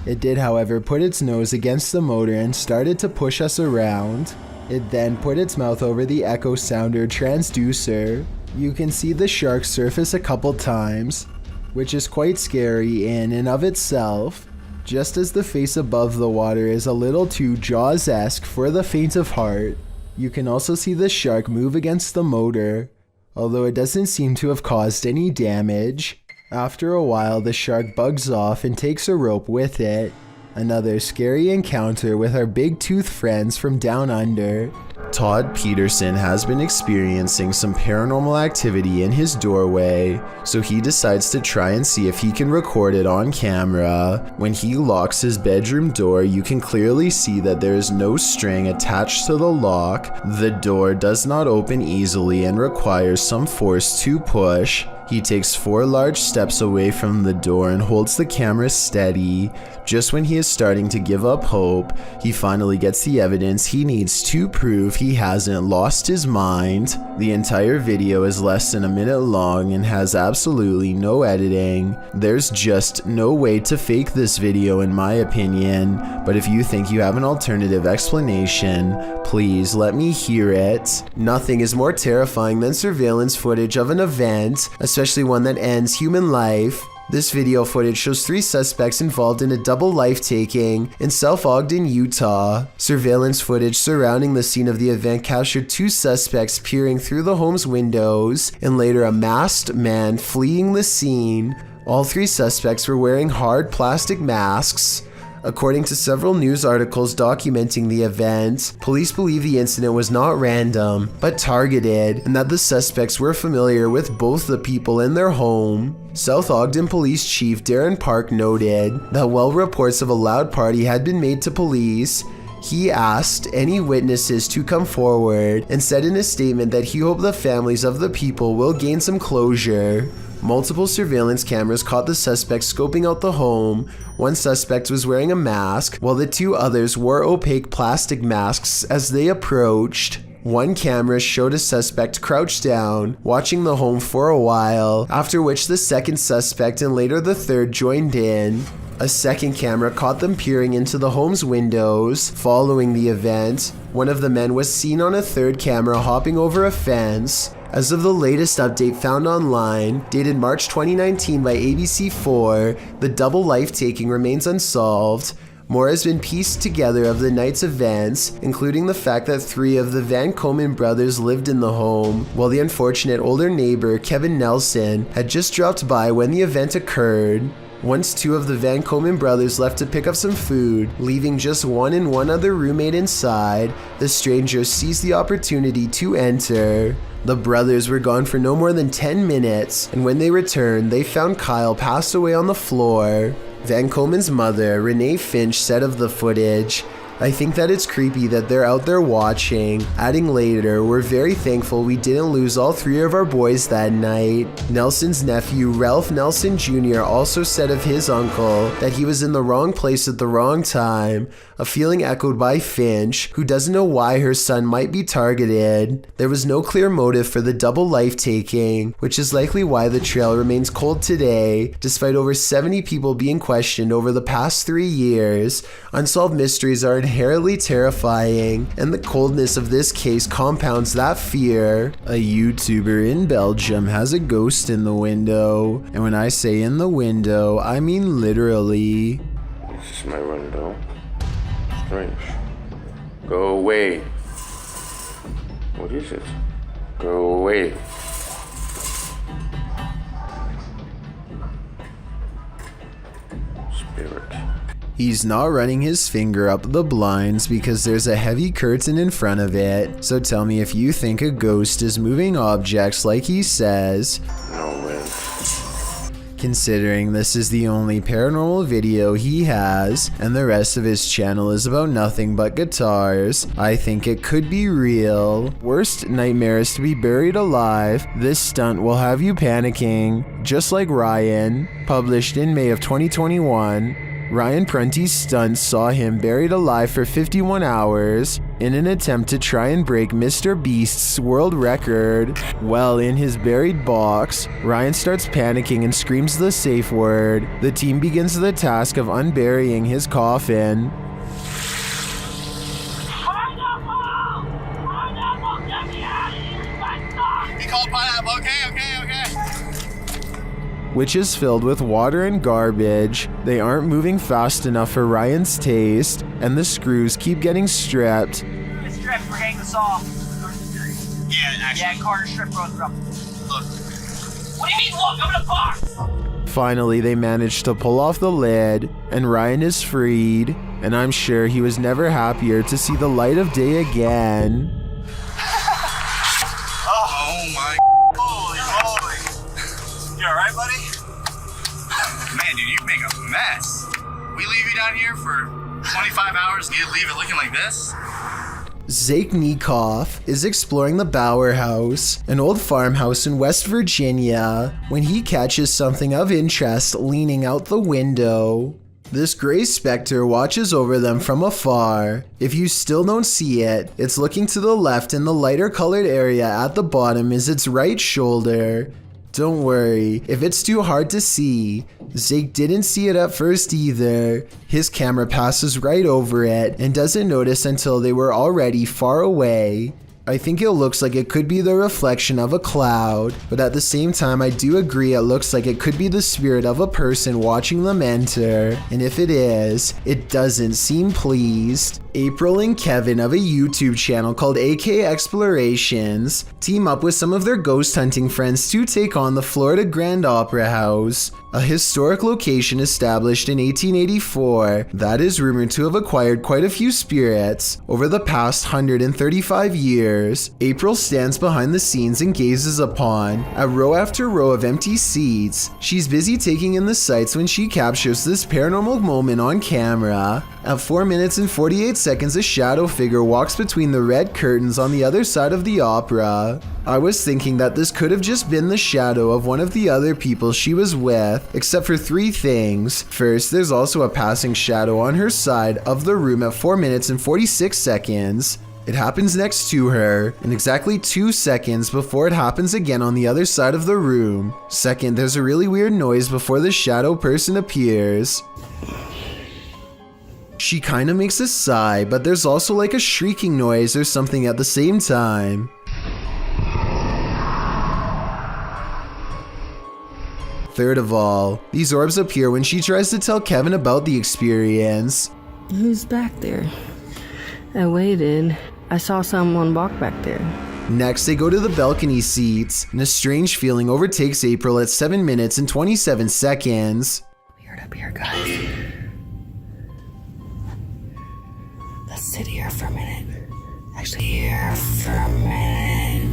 It did, however, put its nose against the motor and started to push us around. It then put its mouth over the echo sounder transducer. You can see the shark surface a couple times. which is quite scary in and of itself. Just as the face above the water is a little too Jaws-esque for the faint of heart, you can also see the shark move against the motor, although it doesn't seem to have caused any damage. After a while, the shark bugs off and takes a rope with it. Another scary encounter with our big tooth friends from down under. Todd Peterson has been experiencing some paranormal activity in his doorway, so he decides to try and see if he can record it on camera. When he locks his bedroom door, you can clearly see that there is no string attached to the lock. The door does not open easily and requires some force to push. He takes 4 large steps away from the door and holds the camera steady. Just when he is starting to give up hope, he finally gets the evidence he needs to prove he hasn't lost his mind. The entire video is less than a minute long and has absolutely no editing. There's just no way to fake this video in my opinion, but if you think you have an alternative explanation, please let me hear it. Nothing is more terrifying than surveillance footage of an event, especially one that ends human life. This video footage shows 3 suspects involved in a double life-taking in South Ogden, Utah. Surveillance footage surrounding the scene of the event captured 2 suspects peering through the home's windows and later a masked man fleeing the scene. All 3 suspects were wearing hard plastic masks. According to several news articles documenting the event, police believe the incident was not random, but targeted, and that the suspects were familiar with both the people in their home. South Ogden Police Chief Darren Park noted that while reports of a loud party had been made to police, he asked any witnesses to come forward and said in a statement that he hoped the families of the people will gain some closure. Multiple surveillance cameras caught the suspects scoping out the home. One suspect was wearing a mask, while the 2 others wore opaque plastic masks as they approached. One camera showed a suspect crouched down, watching the home for a while, after which the second suspect and later the third joined in. A second camera caught them peering into the home's windows. Following the event, one of the men was seen on a third camera hopping over a fence. As of the latest update found online, dated March 2019 by ABC4, the double life-taking remains unsolved. More has been pieced together of the night's events, including the fact that 3 of the Van Komen brothers lived in the home, while the unfortunate older neighbor, Kevin Nelson, had just dropped by when the event occurred. Once 2 of the Van Komen brothers left to pick up some food, leaving just one and one other roommate inside, the strangers seized the opportunity to enter. The brothers were gone for no more than 10 minutes, and when they returned, they found Kyle passed away on the floor. Van Komen's mother, Renee Finch, said of the footage, "I think that it's creepy that they're out there watching." Adding later, "We're very thankful we didn't lose all 3 of our boys that night." Nelson's nephew, Ralph Nelson Jr., also said of his uncle that he was in the wrong place at the wrong time, a feeling echoed by Finch, who doesn't know why her son might be targeted. There was no clear motive for the double life-taking, which is likely why the trail remains cold today, despite over 70 people being questioned over the past 3 years. Unsolved mysteries are inherently terrifying, and the coldness of this case compounds that fear. A YouTuber in Belgium has a ghost in the window, and when I say in the window, I mean literally. This is my window. Strange. Go away. What is it? Go away. Spirit. He's not running his finger up the blinds because there's a heavy curtain in front of it. So tell me if you think a ghost is moving objects like he says. No wind. Considering this is the only paranormal video he has, and the rest of his channel is about nothing but guitars, I think it could be real. Worst nightmare is to be buried alive. This stunt will have you panicking, just like Ryan. Published in May of 2021. Ryan Prunty's stunt saw him buried alive for 51 hours in an attempt to try and break Mr. Beast's world record. Well, in his buried box, Ryan starts panicking and screams the safe word. The team begins the task of unburying his coffin. He called pineapple. Okay. which is filled with water and garbage. They aren't moving fast enough for Ryan's taste, and the screws keep getting stripped. It's stripped, we're getting the saw. Yeah, actually. Yeah, Carter stripped both of them. Look. What do you mean, look? I'm in a box! Finally, they managed to pull off the lid, and Ryan is freed, and I'm sure he was never happier to see the light of day again. Oh my holy moly. You alright, buddy? Man, dude, you make a mess. We leave you down here for 25 hours and you leave it looking like this? Zakenikov is exploring the Bowyer House, an old farmhouse in West Virginia, when he catches something of interest leaning out the window. This gray specter watches over them from afar. If you still don't see it, it's looking to the left, and the lighter colored area at the bottom is its right shoulder. Don't worry, if it's too hard to see, Zake didn't see it at first either. His camera passes right over it and doesn't notice until they were already far away. I think it looks like it could be the reflection of a cloud, but at the same time I do agree it looks like it could be the spirit of a person watching them enter, and if it is, it doesn't seem pleased. April and Kevin of a YouTube channel called AK Explorations team up with some of their ghost hunting friends to take on the Florida Grand Opera House, a historic location established in 1884 that is rumored to have acquired quite a few spirits over the past 135 years. April stands behind the scenes and gazes upon a row after row of empty seats. She's busy taking in the sights when she captures this paranormal moment on camera. At 4 minutes and 48 seconds, a shadow figure walks between the red curtains on the other side of the opera. I was thinking that this could have just been the shadow of one of the other people she was with, except for 3 things. First, there's also a passing shadow on her side of the room at 4 minutes and 46 seconds. It happens next to her, and exactly 2 seconds before it happens again on the other side of the room. Second, there's a really weird noise before the shadow person appears. She kinda makes a sigh, but there's also like a shrieking noise or something at the same time. Third of all, these orbs appear when she tries to tell Kevin about the experience. Who's back there? I waited. I saw someone walk back there. Next, they go to the balcony seats, and a strange feeling overtakes April at 7 minutes and 27 seconds. Weird up here, guys. Let's sit here for a minute. Actually, here for a minute.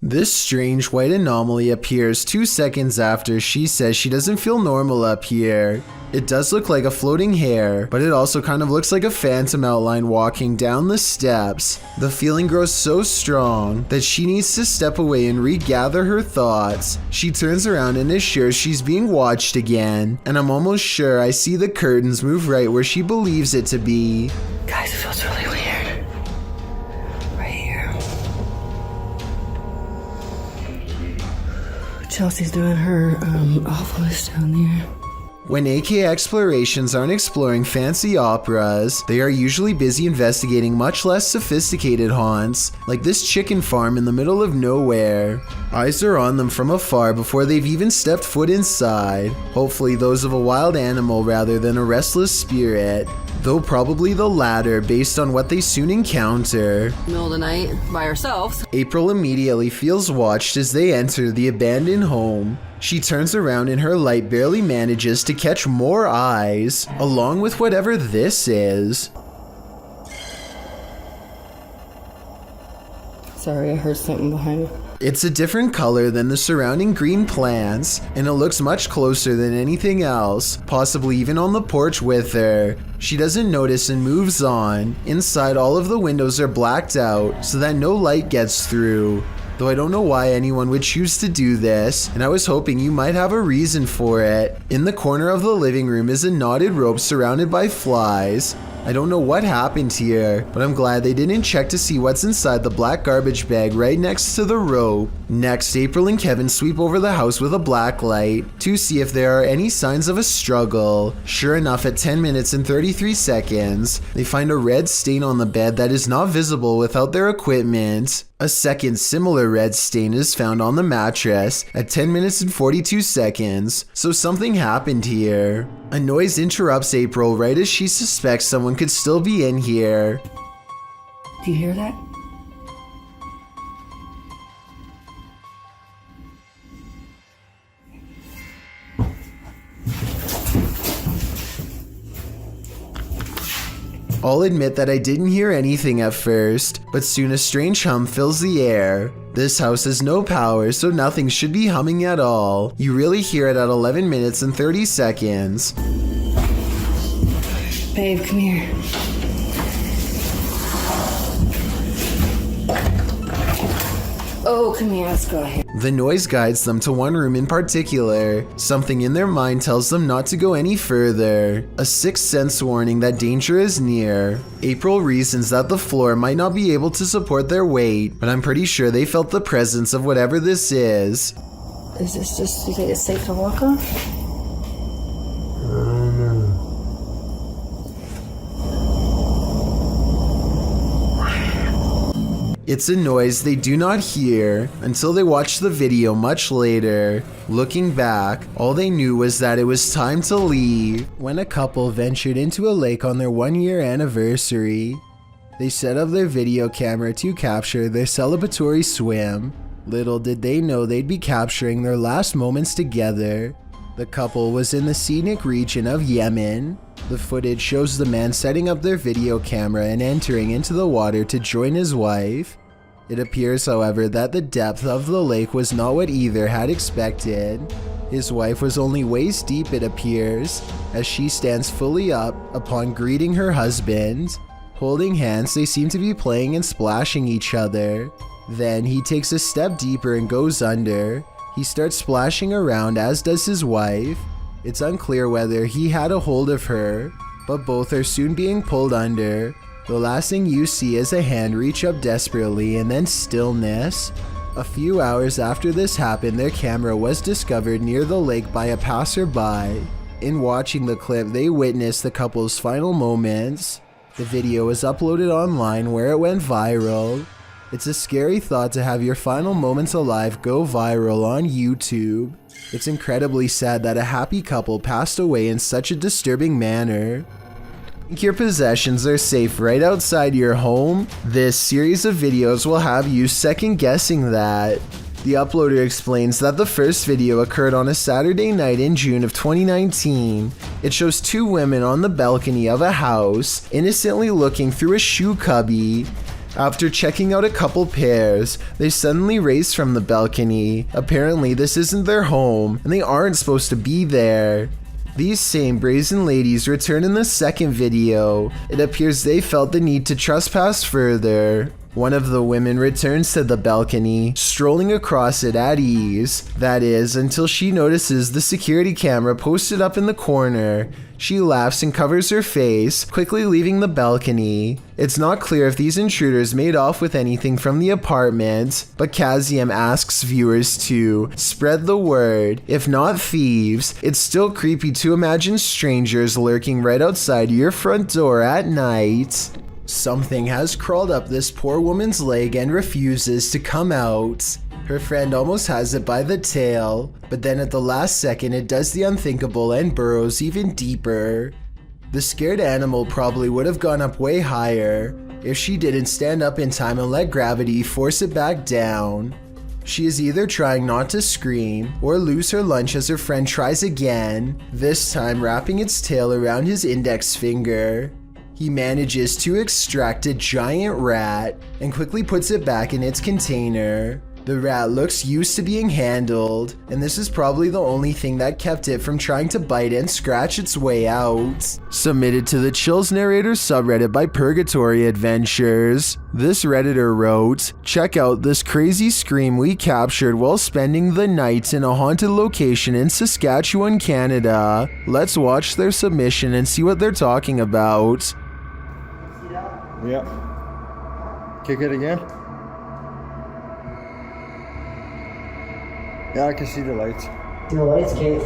This strange white anomaly appears 2 seconds after she says she doesn't feel normal up here. It does look like a floating hair, but it also kind of looks like a phantom outline walking down the steps. The feeling grows so strong that she needs to step away and regather her thoughts. She turns around and is sure she's being watched again, and I'm almost sure I see the curtains move right where she believes it to be. Guys, it feels really weird. Right here. Chelsea's doing her awfulest down there. When AK Explorations aren't exploring fancy operas, they are usually busy investigating much less sophisticated haunts, like this chicken farm in the middle of nowhere. Eyes are on them from afar before they've even stepped foot inside, hopefully those of a wild animal rather than a restless spirit, though probably the latter based on what they soon encounter. Middle of the night, by ourselves. April immediately feels watched as they enter the abandoned home. She turns around and her light barely manages to catch more eyes, along with whatever this is. Sorry, I heard something behind me. It's a different color than the surrounding green plants, and it looks much closer than anything else, possibly even on the porch with her. She doesn't notice and moves on. Inside, all of the windows are blacked out so that no light gets through. Though I don't know why anyone would choose to do this, and I was hoping you might have a reason for it. In the corner of the living room is a knotted rope surrounded by flies. I don't know what happened here, but I'm glad they didn't check to see what's inside the black garbage bag right next to the rope. Next, April and Kevin sweep over the house with a black light to see if there are any signs of a struggle. Sure enough, at 10 minutes and 33 seconds, they find a red stain on the bed that is not visible without their equipment. A second similar red stain is found on the mattress at 10 minutes and 42 seconds, so something happened here. A noise interrupts April right as she suspects someone could still be in here. Do you hear that? I'll admit that I didn't hear anything at first, but soon a strange hum fills the air. This house has no power, so nothing should be humming at all. You really hear it at 11 minutes and 30 seconds. Babe, come here. Oh, come here, let's go here. The noise guides them to one room in particular. Something in their mind tells them not to go any further. A sixth sense warning that danger is near. April reasons that the floor might not be able to support their weight, but I'm pretty sure they felt the presence of whatever this is. Is this just, you think it's safe to walk on? It's a noise they do not hear until they watch the video much later. Looking back, all they knew was that it was time to leave. When a couple ventured into a lake on their 1-year anniversary, they set up their video camera to capture their celebratory swim. Little did they know they'd be capturing their last moments together. The couple was in the scenic region of Yemen. The footage shows the man setting up their video camera and entering into the water to join his wife. It appears, however, that the depth of the lake was not what either had expected. His wife was only waist deep, it appears, as she stands fully up upon greeting her husband. Holding hands, they seem to be playing and splashing each other. Then he takes a step deeper and goes under. He starts splashing around, as does his wife. It's unclear whether he had a hold of her, but both are soon being pulled under. The last thing you see is a hand reach up desperately and then stillness. A few hours after this happened, their camera was discovered near the lake by a passerby. In watching the clip, they witnessed the couple's final moments. The video was uploaded online where it went viral. It's a scary thought to have your final moments alive go viral on YouTube. It's incredibly sad that a happy couple passed away in such a disturbing manner. Think your possessions are safe right outside your home? This series of videos will have you second guessing that. The uploader explains that the first video occurred on a Saturday night in June of 2019. It shows two women on the balcony of a house, innocently looking through a shoe cubby. After checking out a couple pairs, they suddenly race from the balcony. Apparently this isn't their home, and they aren't supposed to be there. These same brazen ladies return in the second video. It appears they felt the need to trespass further. One of the women returns to the balcony, strolling across it at ease. That is, until she notices the security camera posted up in the corner. She laughs and covers her face, quickly leaving the balcony. It's not clear if these intruders made off with anything from the apartment, but Kazium asks viewers to spread the word. If not thieves, it's still creepy to imagine strangers lurking right outside your front door at night. Something has crawled up this poor woman's leg and refuses to come out. Her friend almost has it by the tail, but then at the last second it does the unthinkable and burrows even deeper. The scared animal probably would have gone up way higher if she didn't stand up in time and let gravity force it back down. She is either trying not to scream or lose her lunch as her friend tries again, this time wrapping its tail around his index finger. He manages to extract a giant rat and quickly puts it back in its container. The rat looks used to being handled, and this is probably the only thing that kept it from trying to bite and scratch its way out. Submitted to the Chills Narrator subreddit by Purgatory Adventures. This redditor wrote, "Check out this crazy scream we captured while spending the night in a haunted location in Saskatchewan, Canada. Let's watch their submission and see what they're talking about." Yep. Kick it again. Yeah, I can see the lights. See the lights, Kate?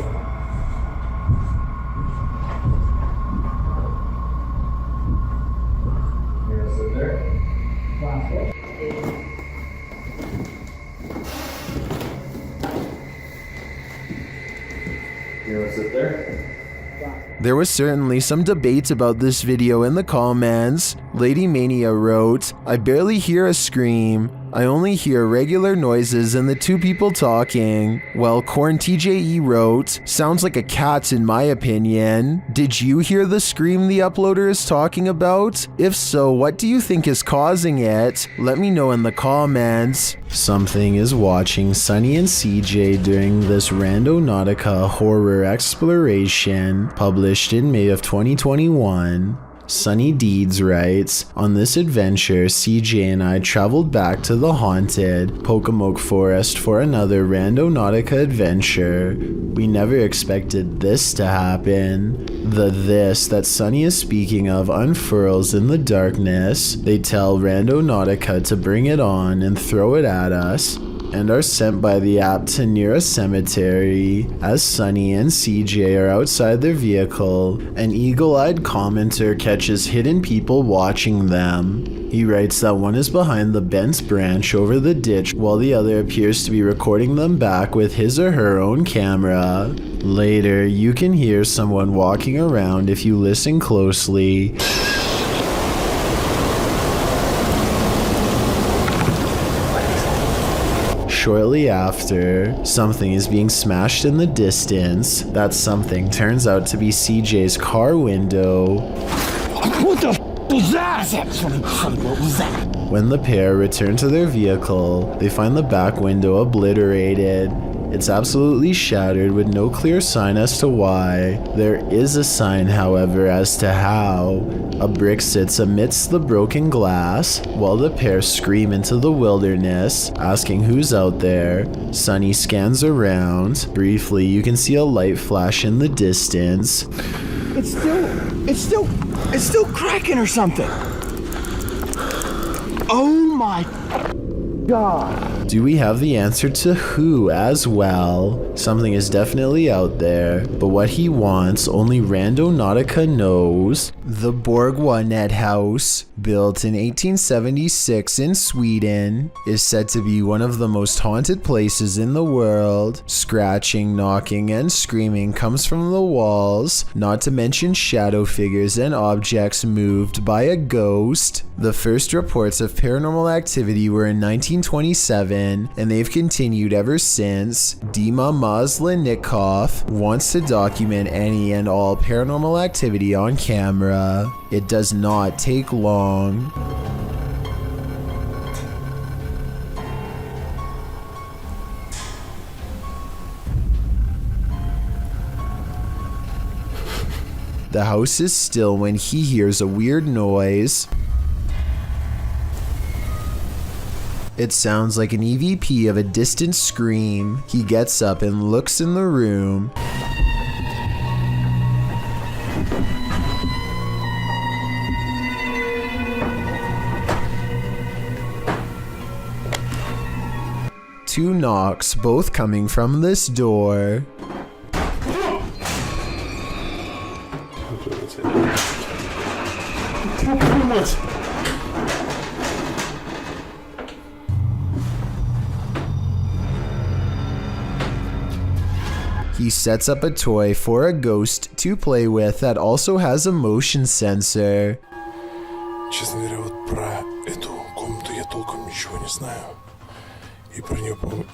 There was certainly some debate about this video in the comments. Lady Mania wrote, "I barely hear a scream. I only hear regular noises and the two people talking." While Corn TJE wrote, "Sounds like a cat in my opinion. Did you hear the scream the uploader is talking about? If so, what do you think is causing it? Let me know in the comments." Something is watching Sunny and CJ during this Randonautica horror exploration, published in May of 2021. Sunny Deeds writes, "On this adventure, CJ and I traveled back to the haunted Pocomoke Forest for another Randonautica adventure. We never expected this to happen." The "this" that Sunny is speaking of unfurls in the darkness. They tell Randonautica to bring it on and throw it at us, and are sent by the app to near a cemetery. As Sunny and CJ are outside their vehicle, an eagle-eyed commenter catches hidden people watching them. He writes that one is behind the bent branch over the ditch while the other appears to be recording them back with his or her own camera. Later, you can hear someone walking around if you listen closely. Shortly after, something is being smashed in the distance. That something turns out to be CJ's car window. What the f was that? What was that? When the pair return to their vehicle, they find the back window obliterated. It's absolutely shattered with no clear sign as to why. There is a sign, however, as to how. A brick sits amidst the broken glass while the pair scream into the wilderness, asking who's out there. Sunny scans around. Briefly, you can see a light flash in the distance. It's still cracking or something. Oh my God. Do we have the answer to who as well? Something is definitely out there, but what he wants, only Randonautica knows. The Borannet House, built in 1876 in Sweden, is said to be one of the most haunted places in the world. Scratching, knocking, and screaming comes from the walls, not to mention shadow figures and objects moved by a ghost. The first reports of paranormal activity were in 1927, and they've continued ever since. Dima Maslenikov wants to document any and all paranormal activity on camera. It does not take long. The house is still when he hears a weird noise. It sounds like an EVP of a distant scream. He gets up and looks in the room. Two knocks, both coming from this door. He sets up a toy for a ghost to play with that also has a motion sensor. Честно говоря, вот про эту комнату я толком ничего не знаю. И про нее помню.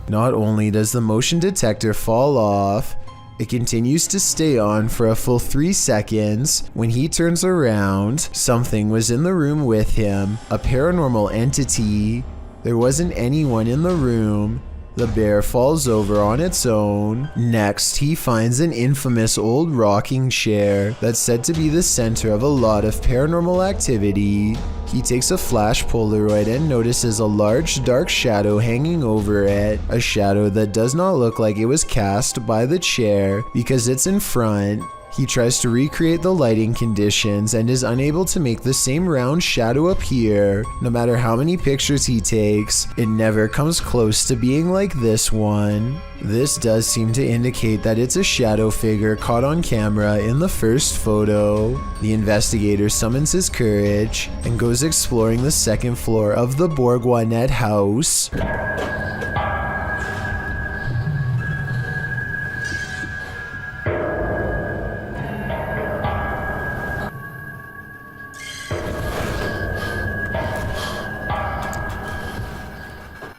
Not only does the motion detector fall off, it continues to stay on for a full 3 seconds. When he turns around, something was in the room with him, a paranormal entity. There wasn't anyone in the room. The bear falls over on its own. Next, he finds an infamous old rocking chair that's said to be the center of a lot of paranormal activity. He takes a flash Polaroid and notices a large dark shadow hanging over it, a shadow that does not look like it was cast by the chair because it's in front. He tries to recreate the lighting conditions and is unable to make the same round shadow appear. No matter how many pictures he takes, it never comes close to being like this one. This does seem to indicate that it's a shadow figure caught on camera in the first photo. The investigator summons his courage and goes exploring the second floor of the Borannet House.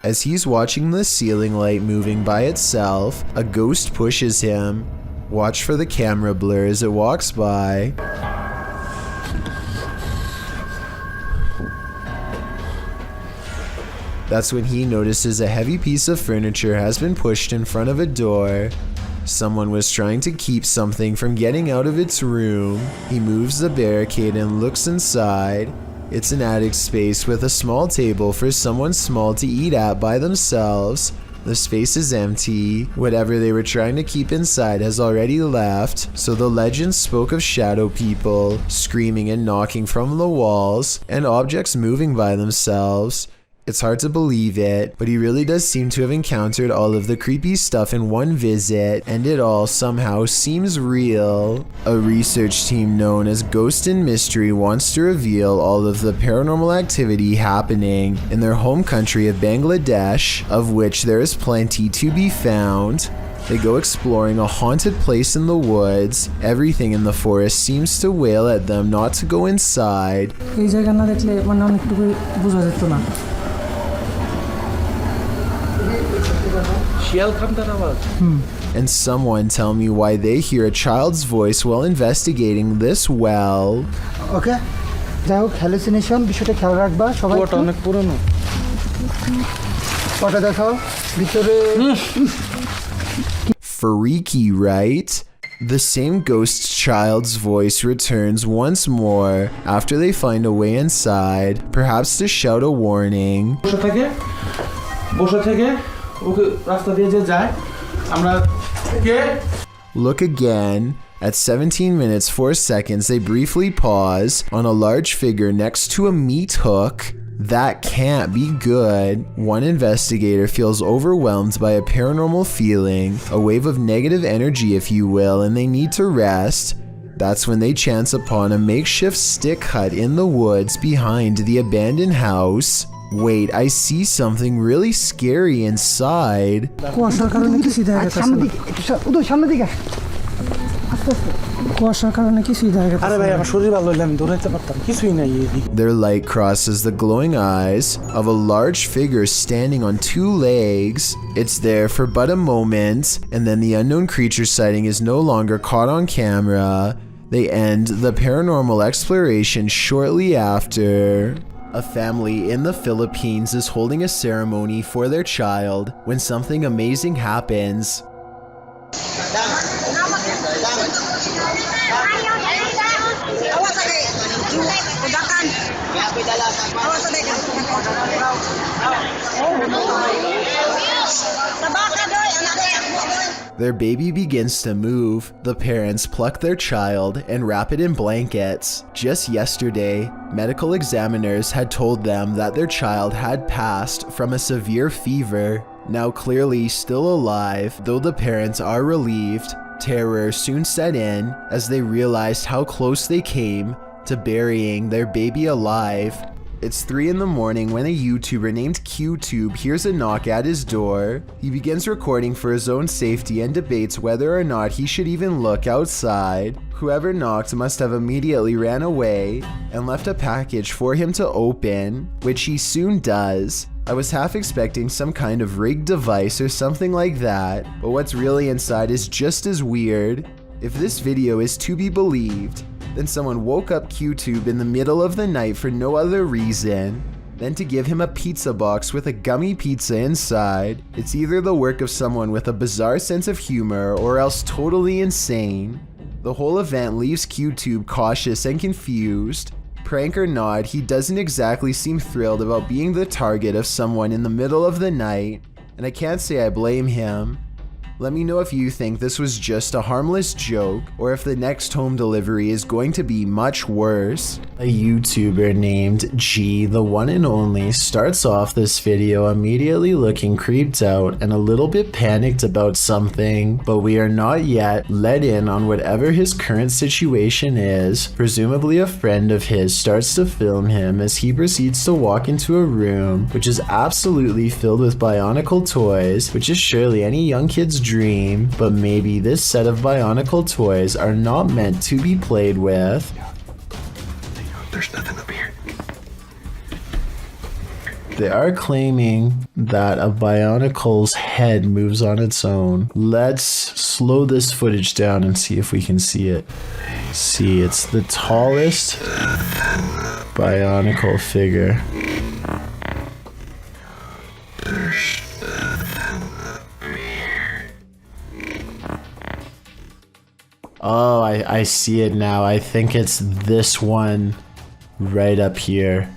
As he's watching the ceiling light moving by itself, a ghost pushes him. Watch for the camera blur as it walks by. That's when he notices a heavy piece of furniture has been pushed in front of a door. Someone was trying to keep something from getting out of its room. He moves the barricade and looks inside. It's an attic space with a small table for someone small to eat at by themselves. The space is empty. Whatever they were trying to keep inside has already left, so the legend spoke of shadow people screaming and knocking from the walls and objects moving by themselves. It's hard to believe it, but he really does seem to have encountered all of the creepy stuff in one visit, and it all somehow seems real. A research team known as Ghost and Mystery wants to reveal all of the paranormal activity happening in their home country of Bangladesh, of which there is plenty to be found. They go exploring a haunted place in the woods. Everything in the forest seems to wail at them not to go inside. And someone tell me why they hear a child's voice while investigating this well. Okay. যাই হোক hallucination বিষয়টা খেয়াল রাখবা সবাই ওটা অনেক পুরনো ওটা দেখাও ভিতরে Freaky, right? The same ghost child's voice returns once more after they find a way inside, perhaps to shout a warning. Look again. At 17 minutes 4 seconds, they briefly pause on a large figure next to a meat hook. That can't be good. One investigator feels overwhelmed by a paranormal feeling, a wave of negative energy if you will, and they need to rest. That's when they chance upon a makeshift stick hut in the woods behind the abandoned house. Wait, I see something really scary inside. Their light crosses the glowing eyes of a large figure standing on two legs. It's there for but a moment, and then the unknown creature sighting is no longer caught on camera. They end the paranormal exploration shortly after. A family in the Philippines is holding a ceremony for their child when something amazing happens. Their baby begins to move. The parents pluck their child and wrap it in blankets. Just yesterday, medical examiners had told them that their child had passed from a severe fever. Now clearly still alive, though the parents are relieved, terror soon set in as they realized how close they came to burying their baby alive. It's 3 in the morning when a YouTuber named QTube hears a knock at his door. He begins recording for his own safety and debates whether or not he should even look outside. Whoever knocked must have immediately ran away and left a package for him to open, which he soon does. I was half expecting some kind of rigged device or something like that, but what's really inside is just as weird. If this video is to be believed, then someone woke up QTube in the middle of the night for no other reason than to give him a pizza box with a gummy pizza inside. It's either the work of someone with a bizarre sense of humor or else totally insane. The whole event leaves QTube cautious and confused. Prank or not, he doesn't exactly seem thrilled about being the target of someone in the middle of the night, and I can't say I blame him. Let me know if you think this was just a harmless joke, or if the next home delivery is going to be much worse. A YouTuber named G, the one and only, starts off this video immediately looking creeped out and a little bit panicked about something, but we are not yet let in on whatever his current situation is. Presumably a friend of his starts to film him as he proceeds to walk into a room which is absolutely filled with bionicle toys, which is surely any young kid's dream, but maybe this set of bionicle toys are not meant to be played with. There's nothing up here. They are claiming that a bionicle's head moves on its own. Let's slow this footage down and see if we can see it. See, it's the tallest bionicle figure. Oh, I see it now. I think it's this one right up here.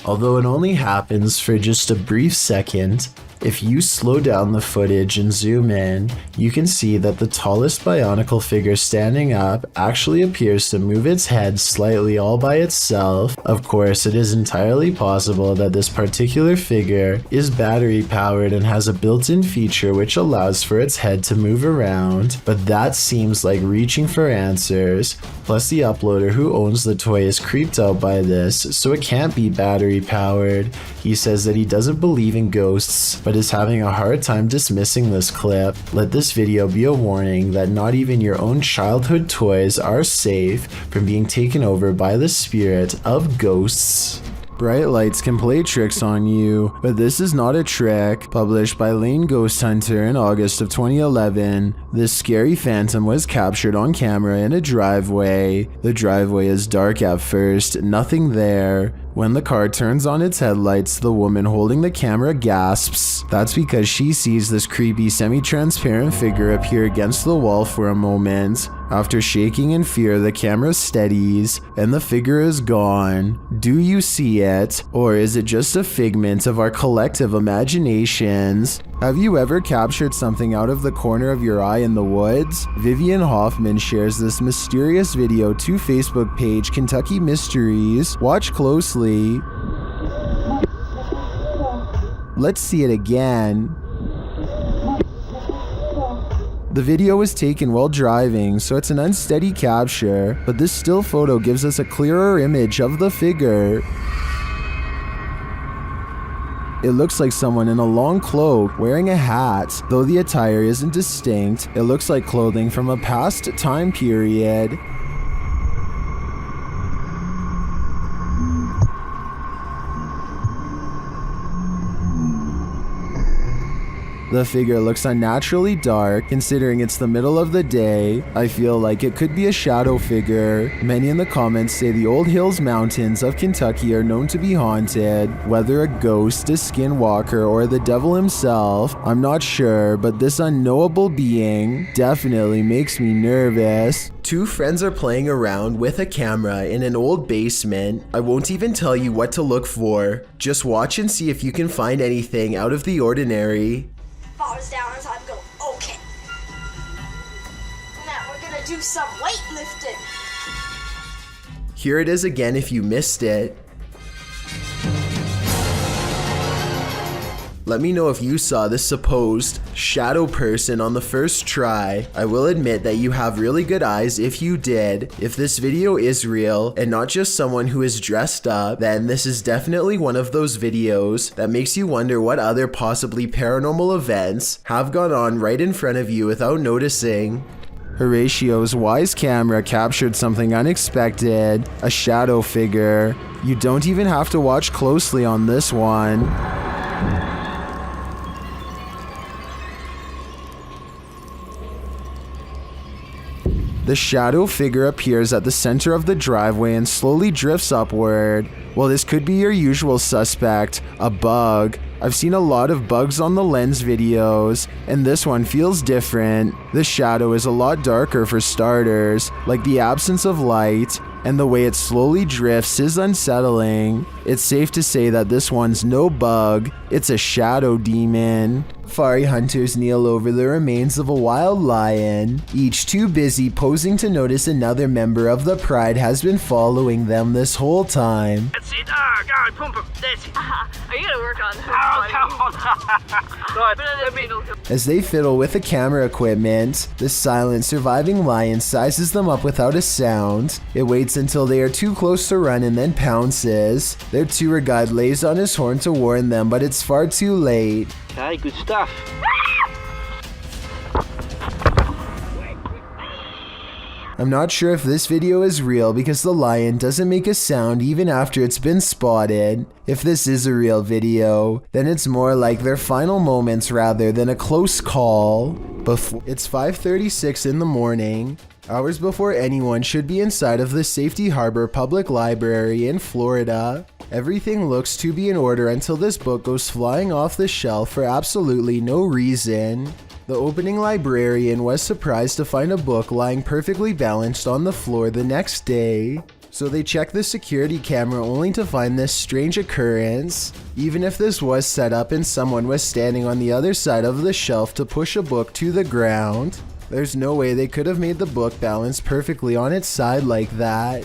Although it only happens for just a brief second, if you slow down the footage and zoom in, you can see that the tallest bionicle figure standing up actually appears to move its head slightly all by itself. Of course, it is entirely possible that this particular figure is battery powered and has a built-in feature which allows for its head to move around, but that seems like reaching for answers. Plus the uploader who owns the toy is creeped out by this, so it can't be battery powered. He says that he doesn't believe in ghosts, but is having a hard time dismissing this clip. Let this video be a warning that not even your own childhood toys are safe from being taken over by the spirit of ghosts. Bright lights can play tricks on you, but this is not a trick. Published by Lane Ghost Hunter in August of 2011, this scary phantom was captured on camera in a driveway. The driveway is dark at first, nothing there. When the car turns on its headlights, the woman holding the camera gasps. That's because she sees this creepy semi-transparent figure appear against the wall for a moment. After shaking in fear, the camera steadies and the figure is gone. Do you see it? Or is it just a figment of our collective imaginations? Have you ever captured something out of the corner of your eye in the woods? Vivian Hoffman shares this mysterious video to Facebook page Kentucky Mysteries. Watch closely. Let's see it again. The video was taken while driving, so it's an unsteady capture, but this still photo gives us a clearer image of the figure. It looks like someone in a long cloak wearing a hat. Though the attire isn't distinct, it looks like clothing from a past time period. The figure looks unnaturally dark, considering it's the middle of the day. I feel like it could be a shadow figure. Many in the comments say the Old Hills Mountains of Kentucky are known to be haunted. Whether a ghost, a skinwalker, or the devil himself, I'm not sure, but this unknowable being definitely makes me nervous. Two friends are playing around with a camera in an old basement. I won't even tell you what to look for. Just watch and see if you can find anything out of the ordinary. Falls down as I go, okay. Now we're gonna do some weightlifting. Here it is again if you missed it. Let me know if you saw this supposed shadow person on the first try. I will admit that you have really good eyes if you did. If this video is real and not just someone who is dressed up, then this is definitely one of those videos that makes you wonder what other possibly paranormal events have gone on right in front of you without noticing. Horatio's wise camera captured something unexpected, a shadow figure. You don't even have to watch closely on this one. The shadow figure appears at the center of the driveway and slowly drifts upward. Well, this could be your usual suspect, a bug. I've seen a lot of bugs on the lens videos, and this one feels different. The shadow is a lot darker for starters, like the absence of light, and the way it slowly drifts is unsettling. It's safe to say that this one's no bug, it's a shadow demon. Fari hunters kneel over the remains of a wild lion, each too busy posing to notice another member of the pride has been following them this whole time. That's it. God, pump him. That's it. Are you gonna work on that? As they fiddle with the camera equipment, the silent surviving lion sizes them up without a sound. It waits until they are too close to run and then pounces. Their tour guide lays on his horn to warn them, but it's far too late. Okay, good stuff. I'm not sure if this video is real because the lion doesn't make a sound even after it's been spotted. If this is a real video, then it's more like their final moments rather than a close call. It's 5:36 in the morning, hours before anyone should be inside of the Safety Harbor Public Library in Florida. Everything looks to be in order until this book goes flying off the shelf for absolutely no reason. The opening librarian was surprised to find a book lying perfectly balanced on the floor the next day. So they checked the security camera only to find this strange occurrence. Even if this was set up and someone was standing on the other side of the shelf to push a book to the ground, there's no way they could have made the book balance perfectly on its side like that.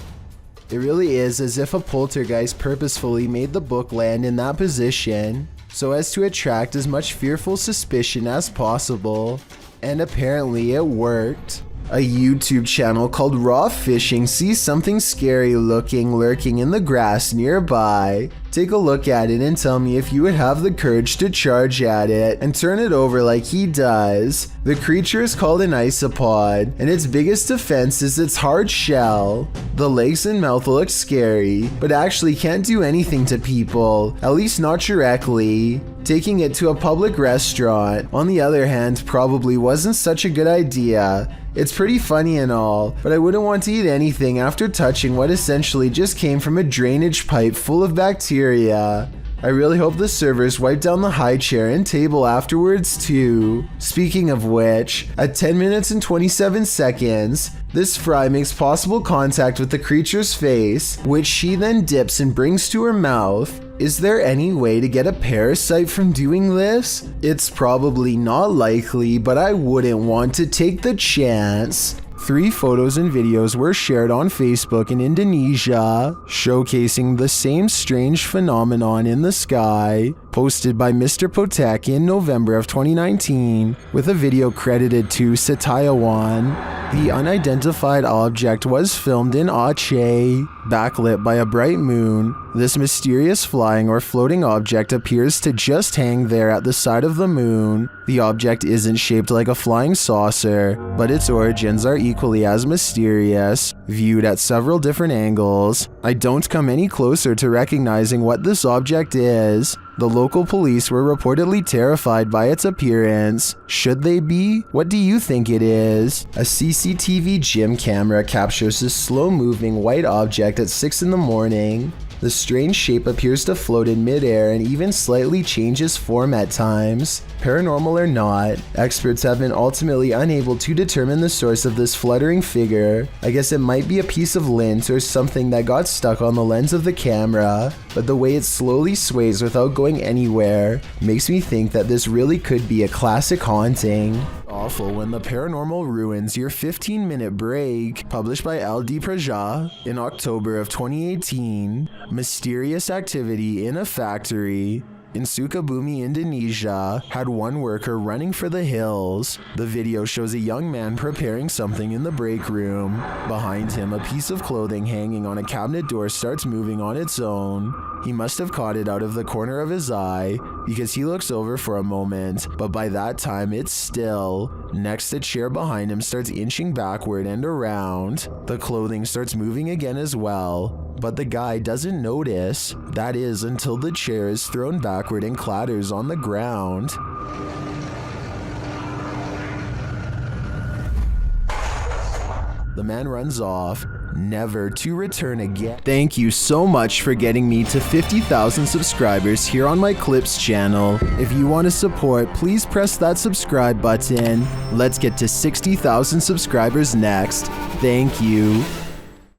It really is as if a poltergeist purposefully made the book land in that position, so as to attract as much fearful suspicion as possible. And apparently it worked. A YouTube channel called Raw Fishing sees something scary looking lurking in the grass nearby. Take a look at it and tell me if you would have the courage to charge at it and turn it over like he does. The creature is called an isopod, and its biggest defense is its hard shell. The legs and mouth look scary, but actually can't do anything to people, at least not directly. Taking it to a public restaurant, on the other hand, probably wasn't such a good idea. It's pretty funny and all, but I wouldn't want to eat anything after touching what essentially just came from a drainage pipe full of bacteria. I really hope the servers wipe down the high chair and table afterwards too. Speaking of which, at 10 minutes and 27 seconds, this fry makes possible contact with the creature's face, which she then dips and brings to her mouth. Is there any way to get a parasite from doing this? It's probably not likely, but I wouldn't want to take the chance. 3 photos and videos were shared on Facebook in Indonesia, showcasing the same strange phenomenon in the sky, posted by Mr. Potek in November of 2019, with a video credited to Setiawan. The unidentified object was filmed in Aceh, backlit by a bright moon. This mysterious flying or floating object appears to just hang there at the side of the moon. The object isn't shaped like a flying saucer, but its origins are equally as mysterious, viewed at several different angles. I don't come any closer to recognizing what this object is. The local police were reportedly terrified by its appearance. Should they be? What do you think it is? A CCTV gym camera captures this slow-moving white object at 6 in the morning. The strange shape appears to float in midair and even slightly changes form at times. Paranormal or not, experts have been ultimately unable to determine the source of this fluttering figure. I guess it might be a piece of lint or something that got stuck on the lens of the camera, but the way it slowly sways without going anywhere makes me think that this really could be a classic haunting. Awful when the paranormal ruins your 15-minute break, published by LD Praja in October of 2018. Mysterious activity in a factory in Sukabumi, Indonesia, had one worker running for the hills. The video shows a young man preparing something in the break room. Behind him, a piece of clothing hanging on a cabinet door starts moving on its own. He must have caught it out of the corner of his eye, because he looks over for a moment, but by that time it's still. Next, the chair behind him starts inching backward and around. The clothing starts moving again as well, but the guy doesn't notice. That is, until the chair is thrown backward and clatters on the ground. The man runs off. never to return again. Thank you so much for getting me to 50,000 subscribers here on my Clips channel. If you want to support, please press that subscribe button. Let's get to 60,000 subscribers next. Thank you.